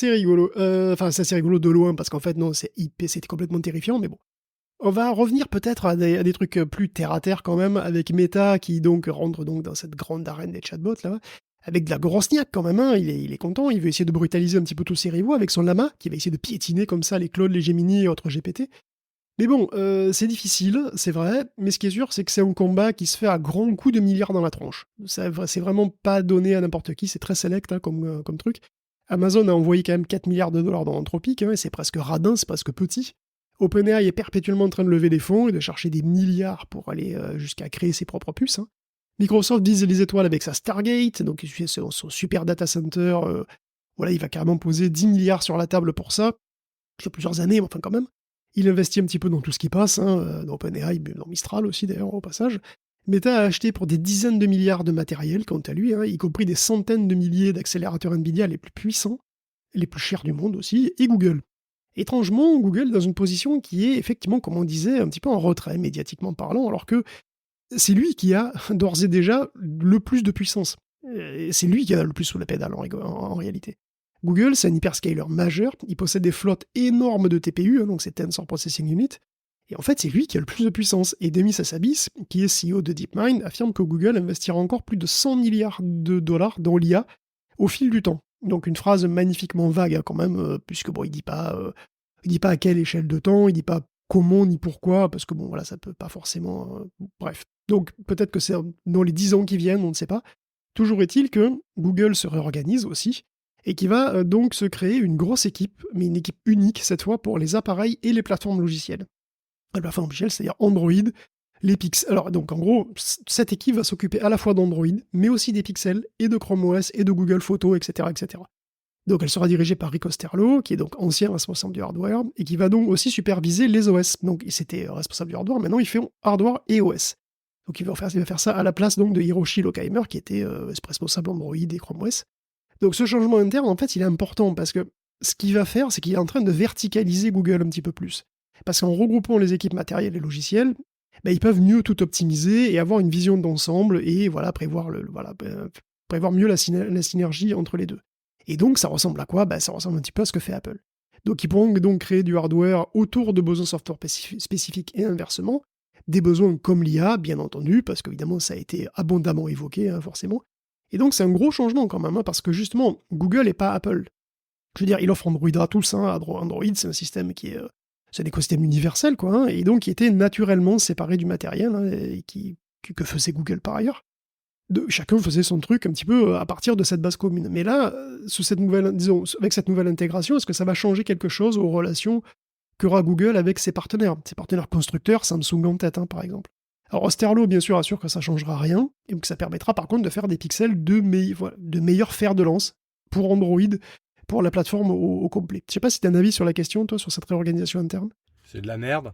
rigolo. Enfin, c'est assez rigolo de loin, parce qu'en fait, non, c'était complètement terrifiant, mais bon. On va revenir peut-être à des trucs plus terre-à-terre quand même, avec Meta qui donc rentre donc dans cette grande arène des chatbots là, avec de la grosse niaque quand même, hein. Il est content, il veut essayer de brutaliser un petit peu tous ses rivaux avec son lama, qui va essayer de piétiner comme ça les Claude, les Gemini et autres GPT. Mais bon, c'est difficile, c'est vrai, mais ce qui est sûr, c'est que c'est un combat qui se fait à grands coups de milliards dans la tronche. C'est vraiment pas donné à n'importe qui, c'est très select hein, comme truc. Amazon a envoyé quand même 4 milliards de dollars dans Anthropic, hein, et c'est presque radin, c'est presque petit. OpenAI est perpétuellement en train de lever des fonds et de chercher des milliards pour aller jusqu'à créer ses propres puces. Hein. Microsoft vise les étoiles avec sa Stargate, donc il fait son super data center. Voilà, il va carrément poser 10 milliards sur la table pour ça, sur plusieurs années, mais enfin quand même. Il investit un petit peu dans tout ce qui passe, hein, dans OpenAI, dans Mistral aussi d'ailleurs au passage. Meta a acheté pour des dizaines de milliards de matériel, quant à lui, hein, y compris des centaines de milliers d'accélérateurs Nvidia les plus puissants, les plus chers du monde aussi, et Google. Étrangement, Google est dans une position qui est effectivement, comme on disait, un petit peu en retrait médiatiquement parlant, alors que c'est lui qui a d'ores et déjà le plus de puissance. C'est lui qui a le plus sous la pédale en réalité. Google, c'est un hyperscaler majeur, il possède des flottes énormes de TPU, hein, donc c'est Tensor Processing Unit, et en fait c'est lui qui a le plus de puissance. Et Demis Hassabis, qui est CEO de DeepMind, affirme que Google investira encore plus de 100 milliards de dollars dans l'IA au fil du temps. Donc une phrase magnifiquement vague hein, quand même, puisque bon, il dit pas à quelle échelle de temps, il dit pas comment ni pourquoi, parce que bon voilà, ça peut pas forcément. Bref. Donc peut-être que c'est dans les 10 ans qui viennent, on ne sait pas. Toujours est-il que Google se réorganise aussi et qui va donc se créer une grosse équipe, mais une équipe unique cette fois pour les appareils et les plateformes logicielles. Les plateformes logicielles, c'est-à-dire Android, les pixels. Alors donc en gros, cette équipe va s'occuper à la fois d'Android, mais aussi des pixels et de Chrome OS et de Google Photos, etc., etc. Donc elle sera dirigée par Rick Osterloh, qui est donc ancien responsable du hardware, et qui va donc aussi superviser les OS. Donc c'était responsable du hardware, maintenant il fait hardware et OS. Donc il va faire ça à la place donc de Hiroshi Lockheimer, qui était responsable Android et Chrome OS. Donc ce changement interne, en fait, il est important, parce que ce qu'il va faire, c'est qu'il est en train de verticaliser Google un petit peu plus. Parce qu'en regroupant les équipes matérielles et logicielles, ben, ils peuvent mieux tout optimiser et avoir une vision d'ensemble et voilà, prévoir mieux la synergie entre les deux. Et donc, ça ressemble à quoi? Ça ressemble un petit peu à ce que fait Apple. Donc, ils pourront donc créer du hardware autour de besoins software spécifiques et inversement. Des besoins comme l'IA, bien entendu, parce qu'évidemment, ça a été abondamment évoqué, hein, forcément. Et donc, c'est un gros changement quand même, hein, parce que justement, Google n'est pas Apple. Je veux dire, il offre Android à tous. Hein. Android, c'est un système qui est. C'est un écosystème universel, quoi, hein, et donc qui était naturellement séparé du matériel, hein, et que faisait Google par ailleurs. Chacun faisait son truc un petit peu à partir de cette base commune. Mais là, avec cette nouvelle intégration, est-ce que ça va changer quelque chose aux relations qu'aura Google avec ses partenaires constructeurs, Samsung en tête, hein, par exemple. Alors Osterlo, bien sûr, assure que ça changera rien, et que ça permettra par contre de faire des pixels de meilleurs fers de lance pour Android, pour la plateforme au complet. Je sais pas si tu as un avis sur la question, toi, sur cette réorganisation interne. C'est de la merde.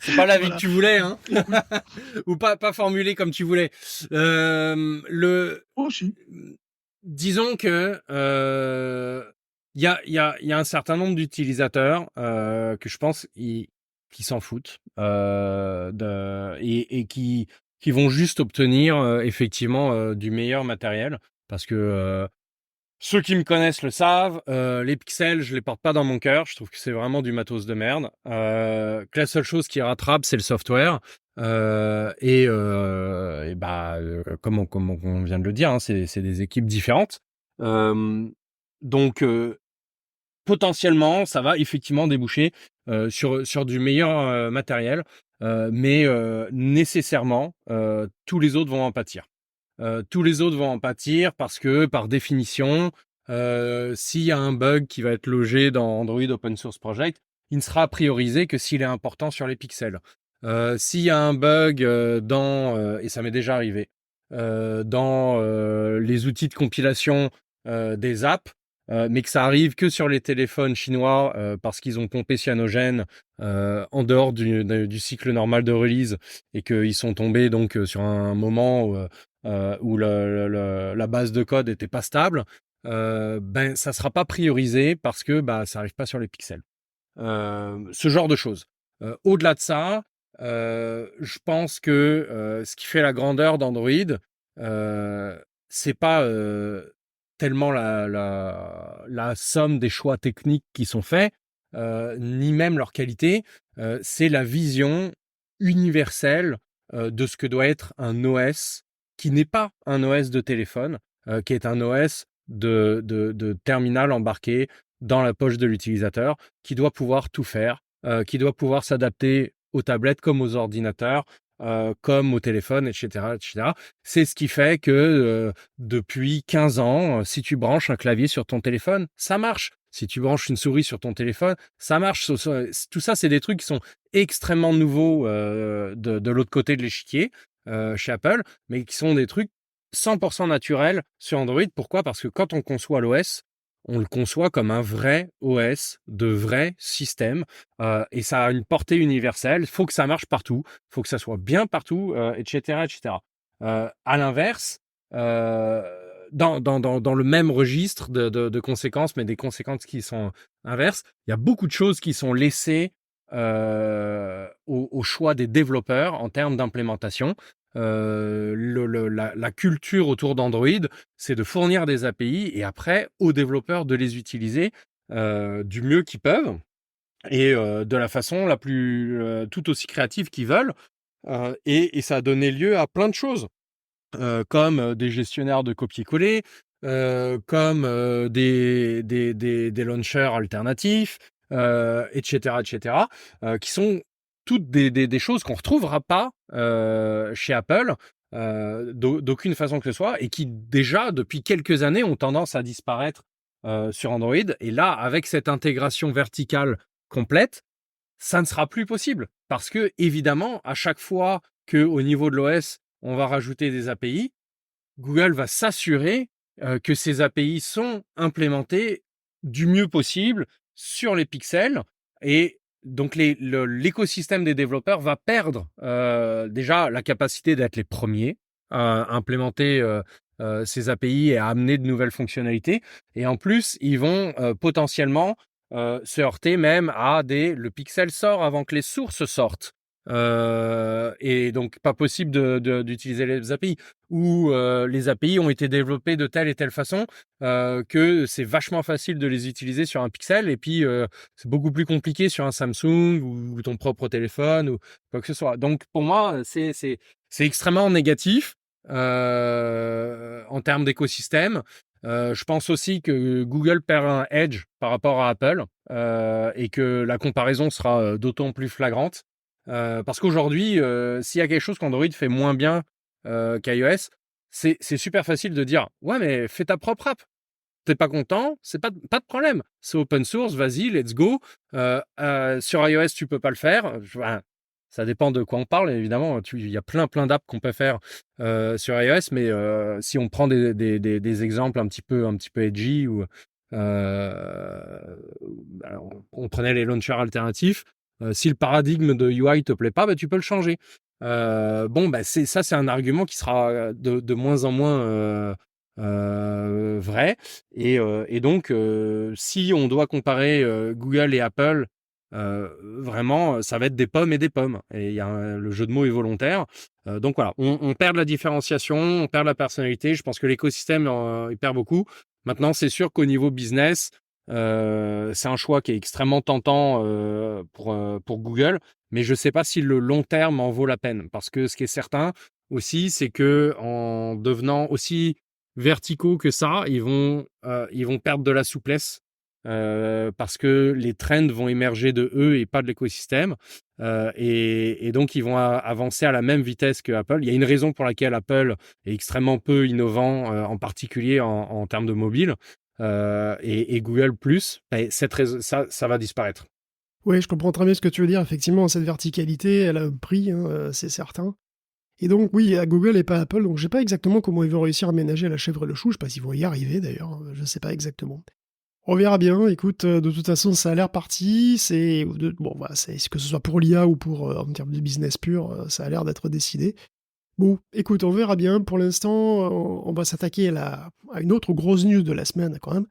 C'est pas l'avis que tu voulais, hein. Ou pas formulé comme tu voulais. Disons que il y a un certain nombre d'utilisateurs que je pense qui s'en foutent et qui vont juste obtenir effectivement du meilleur matériel, parce que ceux qui me connaissent le savent, les pixels, je les porte pas dans mon cœur. Je trouve que c'est vraiment du matos de merde. Que la seule chose qui rattrape, c'est le software. Comme on vient de le dire, hein, c'est des équipes différentes. Donc, potentiellement, ça va effectivement déboucher sur du meilleur matériel, mais nécessairement, tous les autres vont en pâtir. Tous les autres vont en pâtir parce que, par définition, s'il y a un bug qui va être logé dans Android Open Source Project, il ne sera priorisé que s'il est important sur les pixels. S'il y a un bug et ça m'est déjà arrivé, dans les outils de compilation des apps, mais que ça arrive que sur les téléphones chinois parce qu'ils ont pompé cyanogène en dehors du cycle normal de release, et qu'ils sont tombés donc sur un moment où la base de code était pas stable, ça sera pas priorisé parce que ça arrive pas sur les pixels. Ce genre de choses. Au-delà de ça, je pense que ce qui fait la grandeur d'Android, c'est pas tellement la somme des choix techniques qui sont faits, ni même leur qualité, c'est la vision universelle de ce que doit être un OS, qui n'est pas un OS de téléphone, qui est un OS de terminal embarqué dans la poche de l'utilisateur, qui doit pouvoir tout faire, qui doit pouvoir s'adapter aux tablettes comme aux ordinateurs, comme au téléphone, etc., etc. C'est ce qui fait que depuis 15 ans, si tu branches un clavier sur ton téléphone, ça marche. Si tu branches une souris sur ton téléphone, ça marche. Tout ça, c'est des trucs qui sont extrêmement nouveaux de l'autre côté de l'échiquier chez Apple, mais qui sont des trucs 100% naturels sur Android. Pourquoi? Parce que quand on conçoit l'OS, on le conçoit comme un vrai OS de vrai système, et ça a une portée universelle. Il faut que ça marche partout, il faut que ça soit bien partout, etc., etc. À l'inverse, dans le même registre de conséquences, mais des conséquences qui sont inverses, il y a beaucoup de choses qui sont laissées au choix des développeurs en termes d'implémentation. La culture autour d'Android, c'est de fournir des API et après aux développeurs de les utiliser du mieux qu'ils peuvent et de la façon la plus tout aussi créative qu'ils veulent, et ça a donné lieu à plein de choses, comme des gestionnaires de copier-coller, comme des launchers alternatifs, etc., etc., qui sont toutes des choses qu'on ne retrouvera pas chez Apple d'aucune façon que ce soit, et qui déjà depuis quelques années ont tendance à disparaître sur Android. Et là, avec cette intégration verticale complète, ça ne sera plus possible, parce que évidemment, à chaque fois qu'au niveau de l'OS, on va rajouter des API, Google va s'assurer que ces API sont implémentées du mieux possible sur les pixels et donc l'écosystème des développeurs va perdre déjà la capacité d'être les premiers à implémenter ces API et à amener de nouvelles fonctionnalités. Et en plus, ils vont potentiellement se heurter même à le pixel sort avant que les sources sortent. Et donc pas possible d'utiliser les API ou les API ont été développées de telle et telle façon que c'est vachement facile de les utiliser sur un pixel et puis c'est beaucoup plus compliqué sur un Samsung ou ton propre téléphone ou quoi que ce soit. Donc pour moi c'est extrêmement négatif en termes d'écosystème. Je pense aussi que Google perd un edge par rapport à Apple et que la comparaison sera d'autant plus flagrante. Parce qu'aujourd'hui, s'il y a quelque chose qu'Android fait moins bien qu'iOS, c'est super facile de dire « Ouais, mais fais ta propre app. T'es pas content, c'est pas de problème. C'est open source, vas-y, let's go. Sur iOS, tu peux pas le faire. » Ça dépend de quoi on parle, évidemment. Il y a plein d'apps qu'on peut faire sur iOS, mais si on prend des exemples un petit peu edgy ou on prenait les launchers alternatifs, si le paradigme de UI te plaît pas, bah, tu peux le changer. C'est un argument qui sera de moins en moins vrai. Et donc, si on doit comparer Google et Apple, vraiment, ça va être des pommes et des pommes. Et le jeu de mots est volontaire. Donc voilà, on perd de la différenciation, on perd de la personnalité. Je pense que l'écosystème, il perd beaucoup. Maintenant, c'est sûr qu'au niveau business, c'est un choix qui est extrêmement tentant pour Google, mais je ne sais pas si le long terme en vaut la peine. Parce que ce qui est certain aussi, c'est que en devenant aussi verticaux que ça, ils vont perdre de la souplesse parce que les trends vont émerger de eux et pas de l'écosystème. Et donc, ils vont avancer à la même vitesse que Apple. Il y a une raison pour laquelle Apple est extrêmement peu innovant, en particulier en termes de mobile. Et Google+, ça va disparaître. Oui, je comprends très bien ce que tu veux dire. Effectivement, cette verticalité, elle a un prix, c'est certain. Et donc, oui, à Google et pas à Apple, donc je sais pas exactement comment ils vont réussir à ménager la chèvre et le chou. Je sais pas s'ils vont y arriver d'ailleurs, je sais pas exactement. On verra bien. Écoute, de toute façon, ça a l'air parti. Que ce soit pour l'IA ou pour en termes de business pur, ça a l'air d'être décidé. Bon, écoute, on verra bien. Pour l'instant, on va s'attaquer à une autre grosse news de la semaine quand même.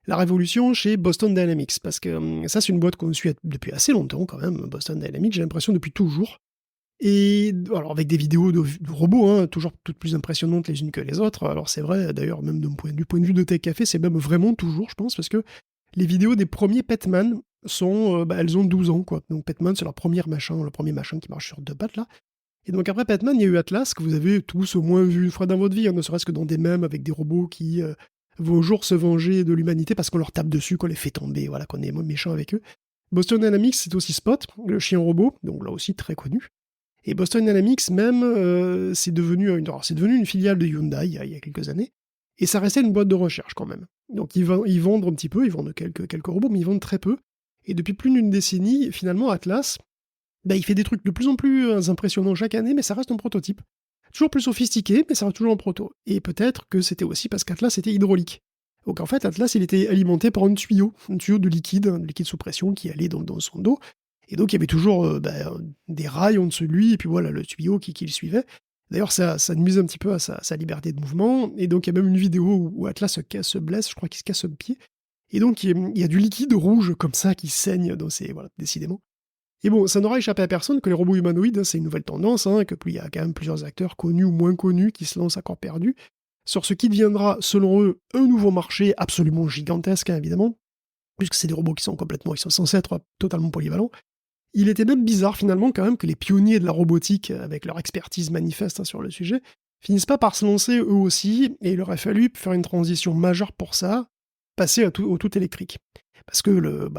La révolution chez Boston Dynamics, parce que ça, c'est une boîte qu'on suit depuis assez longtemps quand même. Boston Dynamics, j'ai l'impression depuis toujours. Et alors avec des vidéos de robots, hein, toujours toutes plus impressionnantes les unes que les autres. Alors c'est vrai, d'ailleurs, même du point de vue de Tech Café, c'est même vraiment toujours, je pense, parce que les vidéos des premiers Petman elles ont 12 ans, quoi. Donc Petman, c'est le premier machin qui marche sur deux pattes, là. Et donc après Petman, il y a eu Atlas, que vous avez tous au moins vu une fois dans votre vie, hein, ne serait-ce que dans des mèmes avec des robots qui vont au jour se venger de l'humanité parce qu'on leur tape dessus, qu'on les fait tomber, voilà, qu'on est méchant avec eux. Boston Dynamics, c'est aussi Spot, le chien robot, donc là aussi très connu. Et Boston Dynamics, même, c'est devenu une filiale de Hyundai il y a quelques années. Et ça restait une boîte de recherche quand même. Donc ils vendent un petit peu, ils vendent quelques robots, mais ils vendent très peu. Et depuis plus d'une décennie, finalement, Atlas, il fait des trucs de plus en plus impressionnants chaque année, mais ça reste un prototype. Toujours plus sophistiqué, mais ça reste toujours en proto. Et peut-être que c'était aussi parce qu'Atlas était hydraulique. Donc en fait, Atlas, il était alimenté par un tuyau de liquide sous pression qui allait dans son dos. Et donc, il y avait toujours des rails en dessous de lui, et puis voilà, le tuyau qui le suivait. D'ailleurs, ça nuisait un petit peu à sa liberté de mouvement. Et donc, il y a même une vidéo où Atlas se blesse, je crois qu'il se casse un pied. Et donc, il y a du liquide rouge comme ça qui saigne dans ses. Voilà, décidément. Et bon, ça n'aura échappé à personne que les robots humanoïdes, c'est une nouvelle tendance, que il y a quand même plusieurs acteurs connus ou moins connus qui se lancent à corps perdu sur ce qui deviendra, selon eux, un nouveau marché absolument gigantesque, évidemment, puisque c'est des robots qui sont censés être totalement polyvalents. Il était même bizarre finalement quand même que les pionniers de la robotique, avec leur expertise manifeste sur le sujet, finissent pas par se lancer eux aussi, et il aurait fallu faire une transition majeure pour ça, passer au tout électrique. Parce que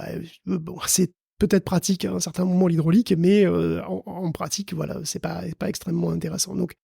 c'est peut-être pratique à un certain moment l'hydraulique, mais en pratique, voilà, c'est pas extrêmement intéressant. Donc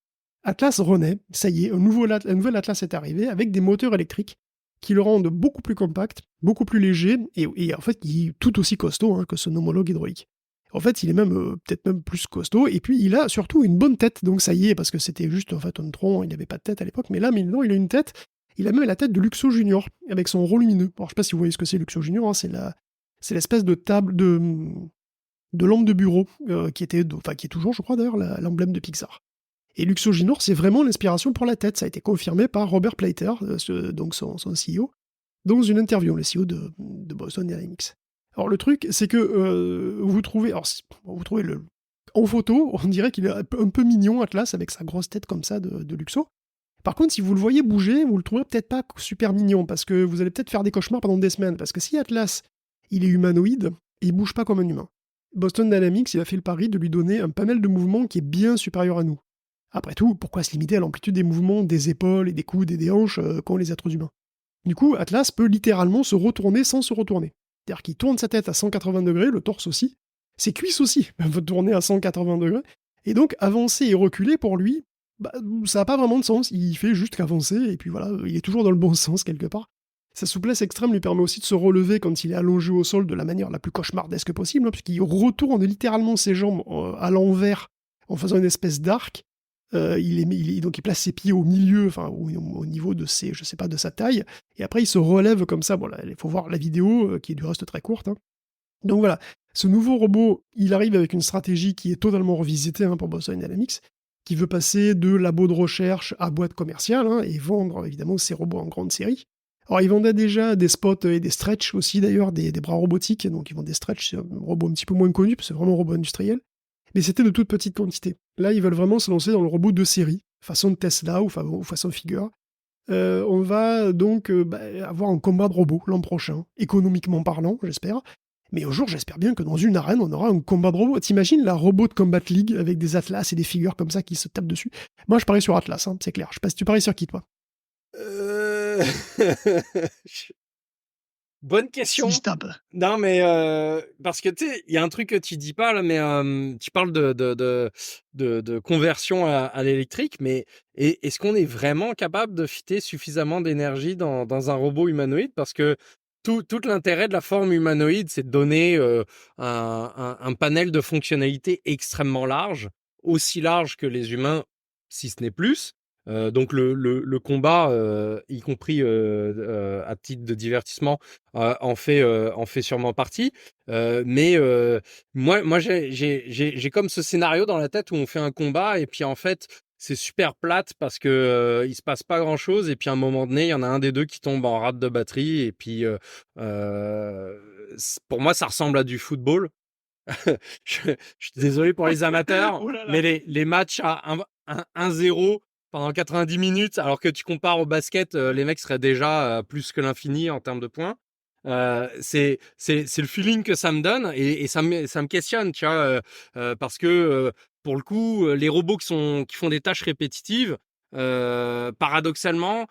Atlas renaît, ça y est, un nouvel Atlas est arrivé avec des moteurs électriques qui le rendent beaucoup plus compact, beaucoup plus léger, et en fait, il est tout aussi costaud que son homologue hydraulique. En fait, il est même peut-être même plus costaud, et puis il a surtout une bonne tête, donc ça y est, parce que c'était juste en fait un tronc, il n'avait pas de tête à l'époque, mais là, maintenant, il a une tête, Il a même la tête de Luxo Junior, avec son rond lumineux. Alors, je sais pas si vous voyez ce que c'est Luxo Junior, hein, c'est l'espèce de table de lampe de bureau, qui est toujours, je crois d'ailleurs, l'emblème de Pixar. Et Luxo Junior, c'est vraiment l'inspiration pour la tête. Ça a été confirmé par Robert Plater, donc son CEO, dans une interview, le CEO de Boston Dynamics. Alors le truc, c'est que vous trouvez en photo, on dirait qu'il est un peu mignon, Atlas, avec sa grosse tête comme ça de Luxo. Par contre, si vous le voyez bouger, vous le trouverez peut-être pas super mignon, parce que vous allez peut-être faire des cauchemars pendant des semaines, parce que si Atlas, il est humanoïde, il bouge pas comme un humain. Boston Dynamics, il a fait le pari de lui donner un panel de mouvements qui est bien supérieur à nous. Après tout, pourquoi se limiter à l'amplitude des mouvements des épaules et des coudes et des hanches qu'ont les êtres humains? Du coup, Atlas peut littéralement se retourner sans se retourner. C'est-à-dire qu'il tourne sa tête à 180 degrés, le torse aussi, ses cuisses aussi peuvent tourner à 180 degrés, et donc avancer et reculer pour lui, ça n'a pas vraiment de sens, il fait juste qu'avancer, et puis voilà, il est toujours dans le bon sens quelque part. Sa souplesse extrême lui permet aussi de se relever quand il est allongé au sol de la manière la plus cauchemardesque possible, puisqu'il retourne littéralement ses jambes à l'envers en faisant une espèce d'arc. Donc il place ses pieds au milieu, enfin au niveau de de sa taille, et après il se relève comme ça. Bon, là, il faut voir la vidéo qui est du reste très courte. Hein. Donc voilà, ce nouveau robot, il arrive avec une stratégie qui est totalement revisitée pour Boston Dynamics, qui veut passer de labo de recherche à boîte commerciale et vendre évidemment ces robots en grande série. Alors ils vendaient déjà des spots et des stretch aussi d'ailleurs, des bras robotiques, donc ils vendent des stretch, c'est un robot un petit peu moins connu, parce que c'est vraiment un robot industriel. Mais c'était de toute petite quantité. Là, ils veulent vraiment se lancer dans le robot de série, façon Tesla ou façon Figure. On va donc avoir un combat de robots l'an prochain, économiquement parlant, j'espère. Mais au jour, j'espère bien que dans une arène, on aura un combat de robots. T'imagines la Robot de Combat League avec des Atlas et des figures comme ça qui se tapent dessus? Moi, je parie sur Atlas, c'est clair. Je sais pas si tu paries sur qui, toi? Bonne question. Si je tape. Non, mais parce que tu sais, il y a un truc que tu dis pas là, mais tu parles de conversion à l'électrique, mais est-ce qu'on est vraiment capable de fitter suffisamment d'énergie dans un robot humanoïde? Parce que tout l'intérêt de la forme humanoïde, c'est de donner un panel de fonctionnalités extrêmement large, aussi large que les humains, si ce n'est plus. Donc le combat, y compris à titre de divertissement, en fait sûrement partie. Mais moi j'ai comme ce scénario dans la tête où on fait un combat et puis en fait c'est super plate parce que il se passe pas grand chose et puis à un moment donné il y en a un des deux qui tombe en rate de batterie et puis pour moi ça ressemble à du football. Je suis désolé pour les amateurs, Oh là là. mais les matchs à 1-0 pendant 90 minutes, alors que tu compares au basket, les mecs seraient déjà plus que l'infini en termes de points. C'est le feeling que ça me donne et ça me questionne, tu vois, parce que pour le coup, les robots qui font des tâches répétitives, paradoxalement,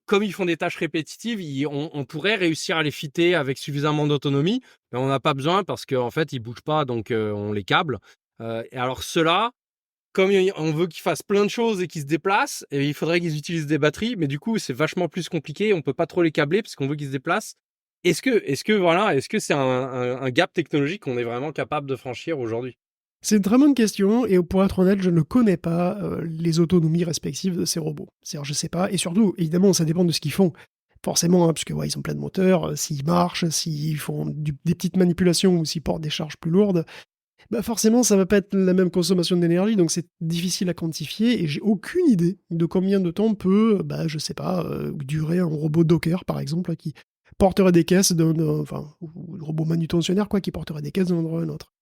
comme ils font des tâches répétitives, on pourrait réussir à les fitter avec suffisamment d'autonomie, mais on n'a pas besoin parce qu'en fait, ils bougent pas, donc on les câble. Et alors ceux-là, comme on veut qu'ils fassent plein de choses et qu'ils se déplacent, et il faudrait qu'ils utilisent des batteries, mais du coup, c'est vachement plus compliqué. On peut pas trop les câbler parce qu'on veut qu'ils se déplacent. Est-ce que c'est un gap technologique qu'on est vraiment capable de franchir aujourd'hui? C'est une très bonne question, et pour être honnête, je ne connais pas les autonomies respectives de ces robots. C'est-à-dire, je sais pas, et surtout, évidemment, ça dépend de ce qu'ils font. Forcément, parce que ils ont plein de moteurs, s'ils marchent, s'ils font des petites manipulations ou s'ils portent des charges plus lourdes, forcément, ça va pas être la même consommation d'énergie, donc c'est difficile à quantifier, et j'ai aucune idée de combien de temps peut, je sais pas, durer un robot Docker, par exemple, qui porterait des caisses ou un robot manutentionnaire, quoi, qui porterait des caisses d'un endroit à un autre.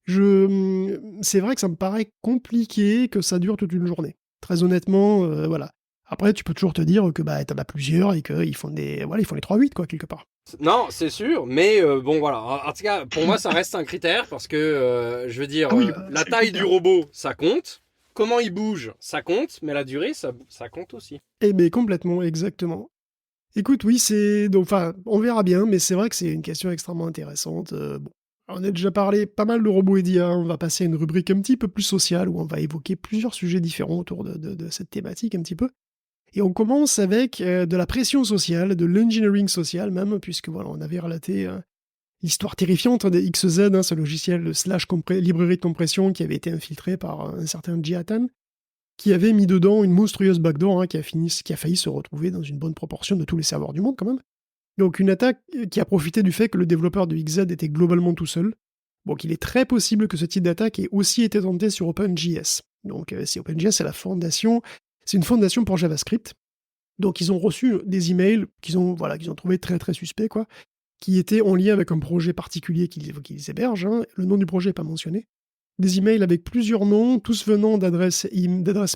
C'est vrai que ça me paraît compliqué que ça dure toute une journée. Très honnêtement, voilà. Après, tu peux toujours te dire que t'en as plusieurs et qu'ils font les 3-8, quoi, quelque part. Non, c'est sûr, mais bon voilà. En tout cas, pour moi, ça reste un critère parce que je veux dire, Ah oui, la c'est taille clair. du robot, ça compte. Comment il bouge, ça compte, mais la durée, ça compte aussi. Eh bien, complètement, exactement. Écoute, oui, on verra bien, mais c'est vrai que c'est une question extrêmement intéressante. Bon, on a déjà parlé pas mal de robots et d'IA, on va passer à une rubrique un petit peu plus sociale où on va évoquer plusieurs sujets différents autour de cette thématique un petit peu. Et on commence avec de la pression sociale, de l'engineering social même, puisque voilà, on avait relaté l'histoire terrifiante de XZ, ce logiciel de slash librairie de compression qui avait été infiltré par un certain Jiatan, qui avait mis dedans une monstrueuse backdoor qui a failli se retrouver dans une bonne proportion de tous les serveurs du monde quand même. Donc une attaque qui a profité du fait que le développeur de XZ était globalement tout seul. Donc il est très possible que ce type d'attaque ait aussi été tenté sur OpenJS. Donc c'est OpenJS, c'est une fondation pour JavaScript. Donc ils ont reçu des emails qu'ils ont trouvé très très suspects, quoi, qui étaient en lien avec un projet particulier qu'ils hébergent. Le nom du projet n'est pas mentionné. Des emails avec plusieurs noms, tous venant d'adresses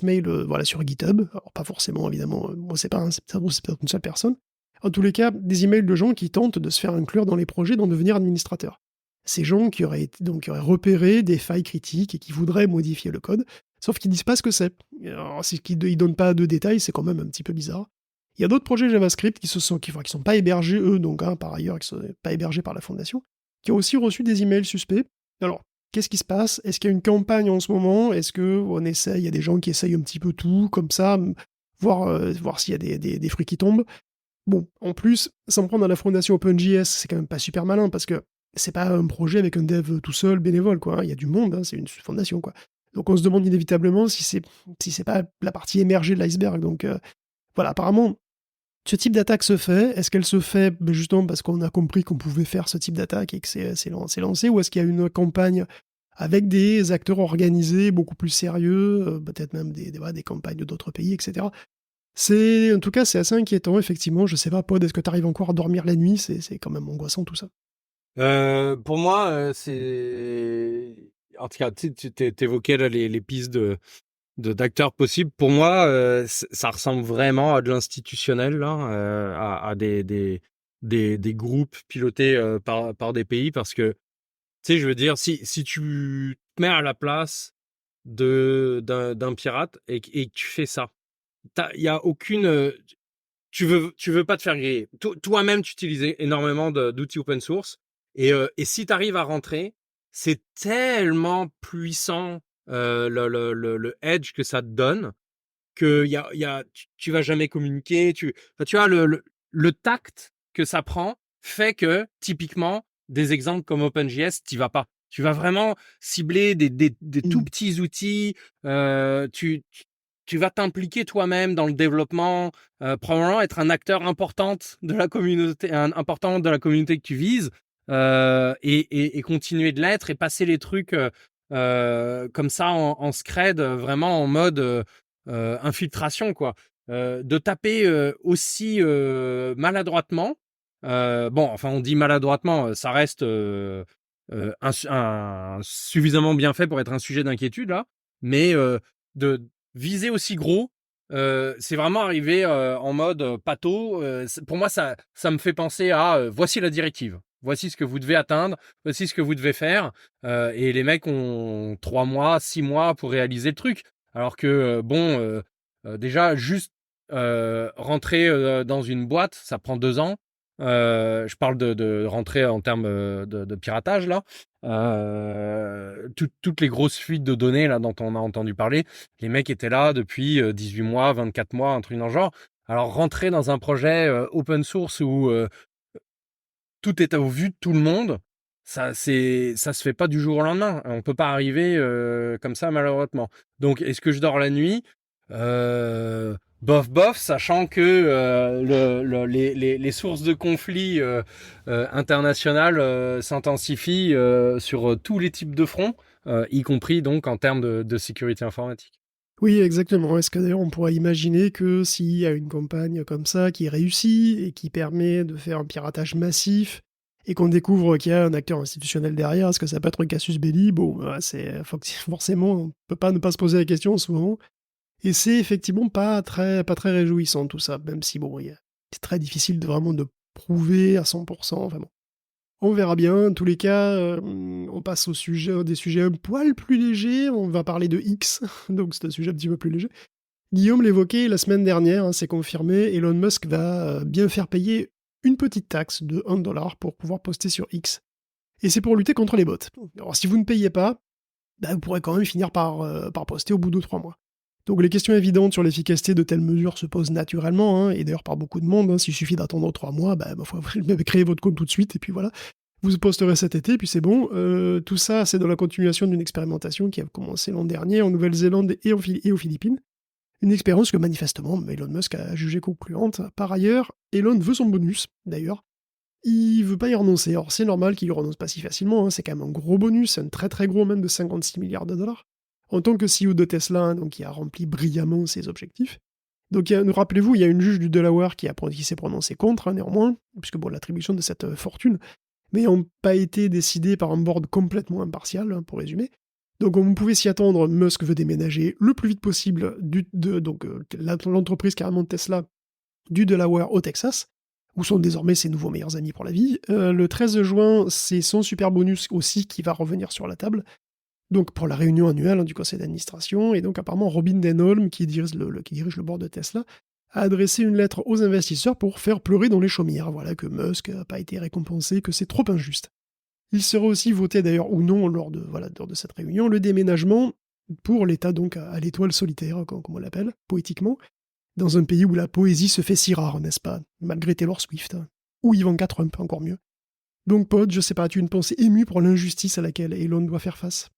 mail sur GitHub. Alors pas forcément, évidemment, c'est peut-être une seule personne. En tous les cas, des emails de gens qui tentent de se faire inclure dans les projets, d'en devenir administrateurs. Ces gens qui auraient repéré des failles critiques et qui voudraient modifier le code, sauf qu'ils disent pas ce que c'est. Alors, si ils donnent pas de détails, c'est quand même un petit peu bizarre. Il y a d'autres projets JavaScript qui sont pas hébergés, eux, donc par ailleurs, qui sont pas hébergés par la fondation, qui ont aussi reçu des emails suspects. Alors, qu'est-ce qui se passe? Est-ce qu'il y a une campagne en ce moment? Est-ce qu'on essaye? Il y a des gens qui essayent un petit peu tout, comme ça, voir s'il y a des fruits qui tombent. Bon, en plus, s'en prendre à la fondation OpenJS, c'est quand même pas super malin, parce que c'est pas un projet avec un dev tout seul, bénévole, quoi. Il y a du monde, c'est une fondation, quoi. Donc on se demande inévitablement si c'est pas la partie émergée de l'iceberg. Donc voilà, apparemment, ce type d'attaque se fait. Est-ce qu'elle se fait justement parce qu'on a compris qu'on pouvait faire ce type d'attaque et que c'est lancé, ou est-ce qu'il y a une campagne avec des acteurs organisés, beaucoup plus sérieux, peut-être même des campagnes d'autres pays, etc. En tout cas, c'est assez inquiétant, effectivement. Je sais pas, Pod, est-ce que tu arrives encore à dormir la nuit? C'est quand même angoissant, tout ça. Pour moi, c'est... En tout cas, tu évoquais là, les pistes d'acteurs possibles. Pour moi, ça ressemble vraiment à de l'institutionnel, là, à des groupes pilotés par des pays, parce que, tu sais, je veux dire, si tu te mets à la place d'un pirate et que tu fais ça, il y a aucune... tu veux pas te faire griller. Toi-même, tu utilises énormément d'outils open source, et si tu arrives à rentrer, c'est tellement puissant le edge que ça te donne, que tu vas jamais communiquer. Tu vois, le tact que ça prend fait que, typiquement, des exemples comme OpenJS, tu vas pas. Tu vas vraiment cibler des tout petits outils. Tu vas t'impliquer toi-même dans le développement, probablement être un acteur important de la communauté que tu vises, et continuer de l'être et passer les trucs comme ça en scred, vraiment en mode infiltration, quoi. De taper aussi maladroitement. On dit maladroitement, ça reste suffisamment bien fait pour être un sujet d'inquiétude là, mais de viser aussi gros, c'est vraiment arrivé en mode pâteau. Pour moi, ça me fait penser à voici la directive. Voici ce que vous devez atteindre, voici ce que vous devez faire. Et les mecs ont 3 mois, 6 mois pour réaliser le truc. Alors que, déjà, juste rentrer dans une boîte, ça prend 2 ans. Je parle de rentrer en termes de piratage, là. Toutes les grosses fuites de données là, dont on a entendu parler, les mecs étaient là depuis 18 mois, 24 mois, un truc dans le genre. Alors, rentrer dans un projet open source où tout est au vu de tout le monde, ça se fait pas du jour au lendemain. On peut pas arriver comme ça, malheureusement. Donc, est-ce que je dors la nuit? Bof, sachant que les sources de conflits internationales s'intensifient sur tous les types de fronts, y compris donc en termes de sécurité informatique. Oui, exactement. Est-ce que d'ailleurs on pourrait imaginer que s'il y a une campagne comme ça qui réussit et qui permet de faire un piratage massif et qu'on découvre qu'il y a un acteur institutionnel derrière, est-ce que ça peut être un casus belli? Bon, forcément, on peut pas ne pas se poser la question en ce moment. Et c'est effectivement pas très réjouissant tout ça, même si c'est très difficile de prouver à 100%. Enfin bon. On verra bien. En tous les cas, on passe des sujets un poil plus légers. On va parler de X, donc c'est un sujet un petit peu plus léger. Guillaume l'évoquait la semaine dernière, c'est confirmé, Elon Musk va bien faire payer une petite taxe de $1 pour pouvoir poster sur X. Et c'est pour lutter contre les bots. Alors si vous ne payez pas, vous pourrez quand même finir par poster au bout de 3 mois. Donc les questions évidentes sur l'efficacité de telles mesures se posent naturellement, et d'ailleurs par beaucoup de monde. S'il suffit d'attendre 3 mois, faut créer votre compte tout de suite, et puis voilà. Vous posterez cet été, puis c'est bon. Tout ça, c'est dans la continuation d'une expérimentation qui a commencé l'an dernier en Nouvelle-Zélande et aux Philippines. Une expérience que manifestement Elon Musk a jugée concluante. Par ailleurs, Elon veut son bonus, d'ailleurs. Il veut pas y renoncer. Alors c'est normal qu'il y renonce pas si facilement, hein. C'est quand même un gros bonus, un très très gros même de 56 milliards de dollars. En tant que CEO de Tesla, hein, donc, il a rempli brillamment ses objectifs. Donc rappelez-vous, il y a une juge du Delaware qui s'est prononcée contre, hein, néanmoins, puisque bon, l'attribution de cette fortune n'ayant pas été décidée par un board complètement impartial, hein, pour résumer. Donc on pouvait s'y attendre, Musk veut déménager le plus vite possible l'entreprise carrément de Tesla du Delaware au Texas, où sont désormais ses nouveaux meilleurs amis pour la vie. Le 13 juin, c'est son super bonus aussi qui va revenir sur la table, donc pour la réunion annuelle, hein, du conseil d'administration, et donc apparemment Robin Denholm, qui dirige le board de Tesla, a adressé une lettre aux investisseurs pour faire pleurer dans les chaumières, voilà, que Musk n'a pas été récompensé, que c'est trop injuste. Il sera aussi voté d'ailleurs ou non lors de cette réunion le déménagement pour l'État donc à l'étoile solitaire, comme on l'appelle, poétiquement, dans un pays où la poésie se fait si rare, n'est-ce pas? Malgré Taylor Swift, hein. Ou Ivanka Trump, encore mieux. Donc Pod, je sais pas, as-tu une pensée émue pour l'injustice à laquelle Elon doit faire face?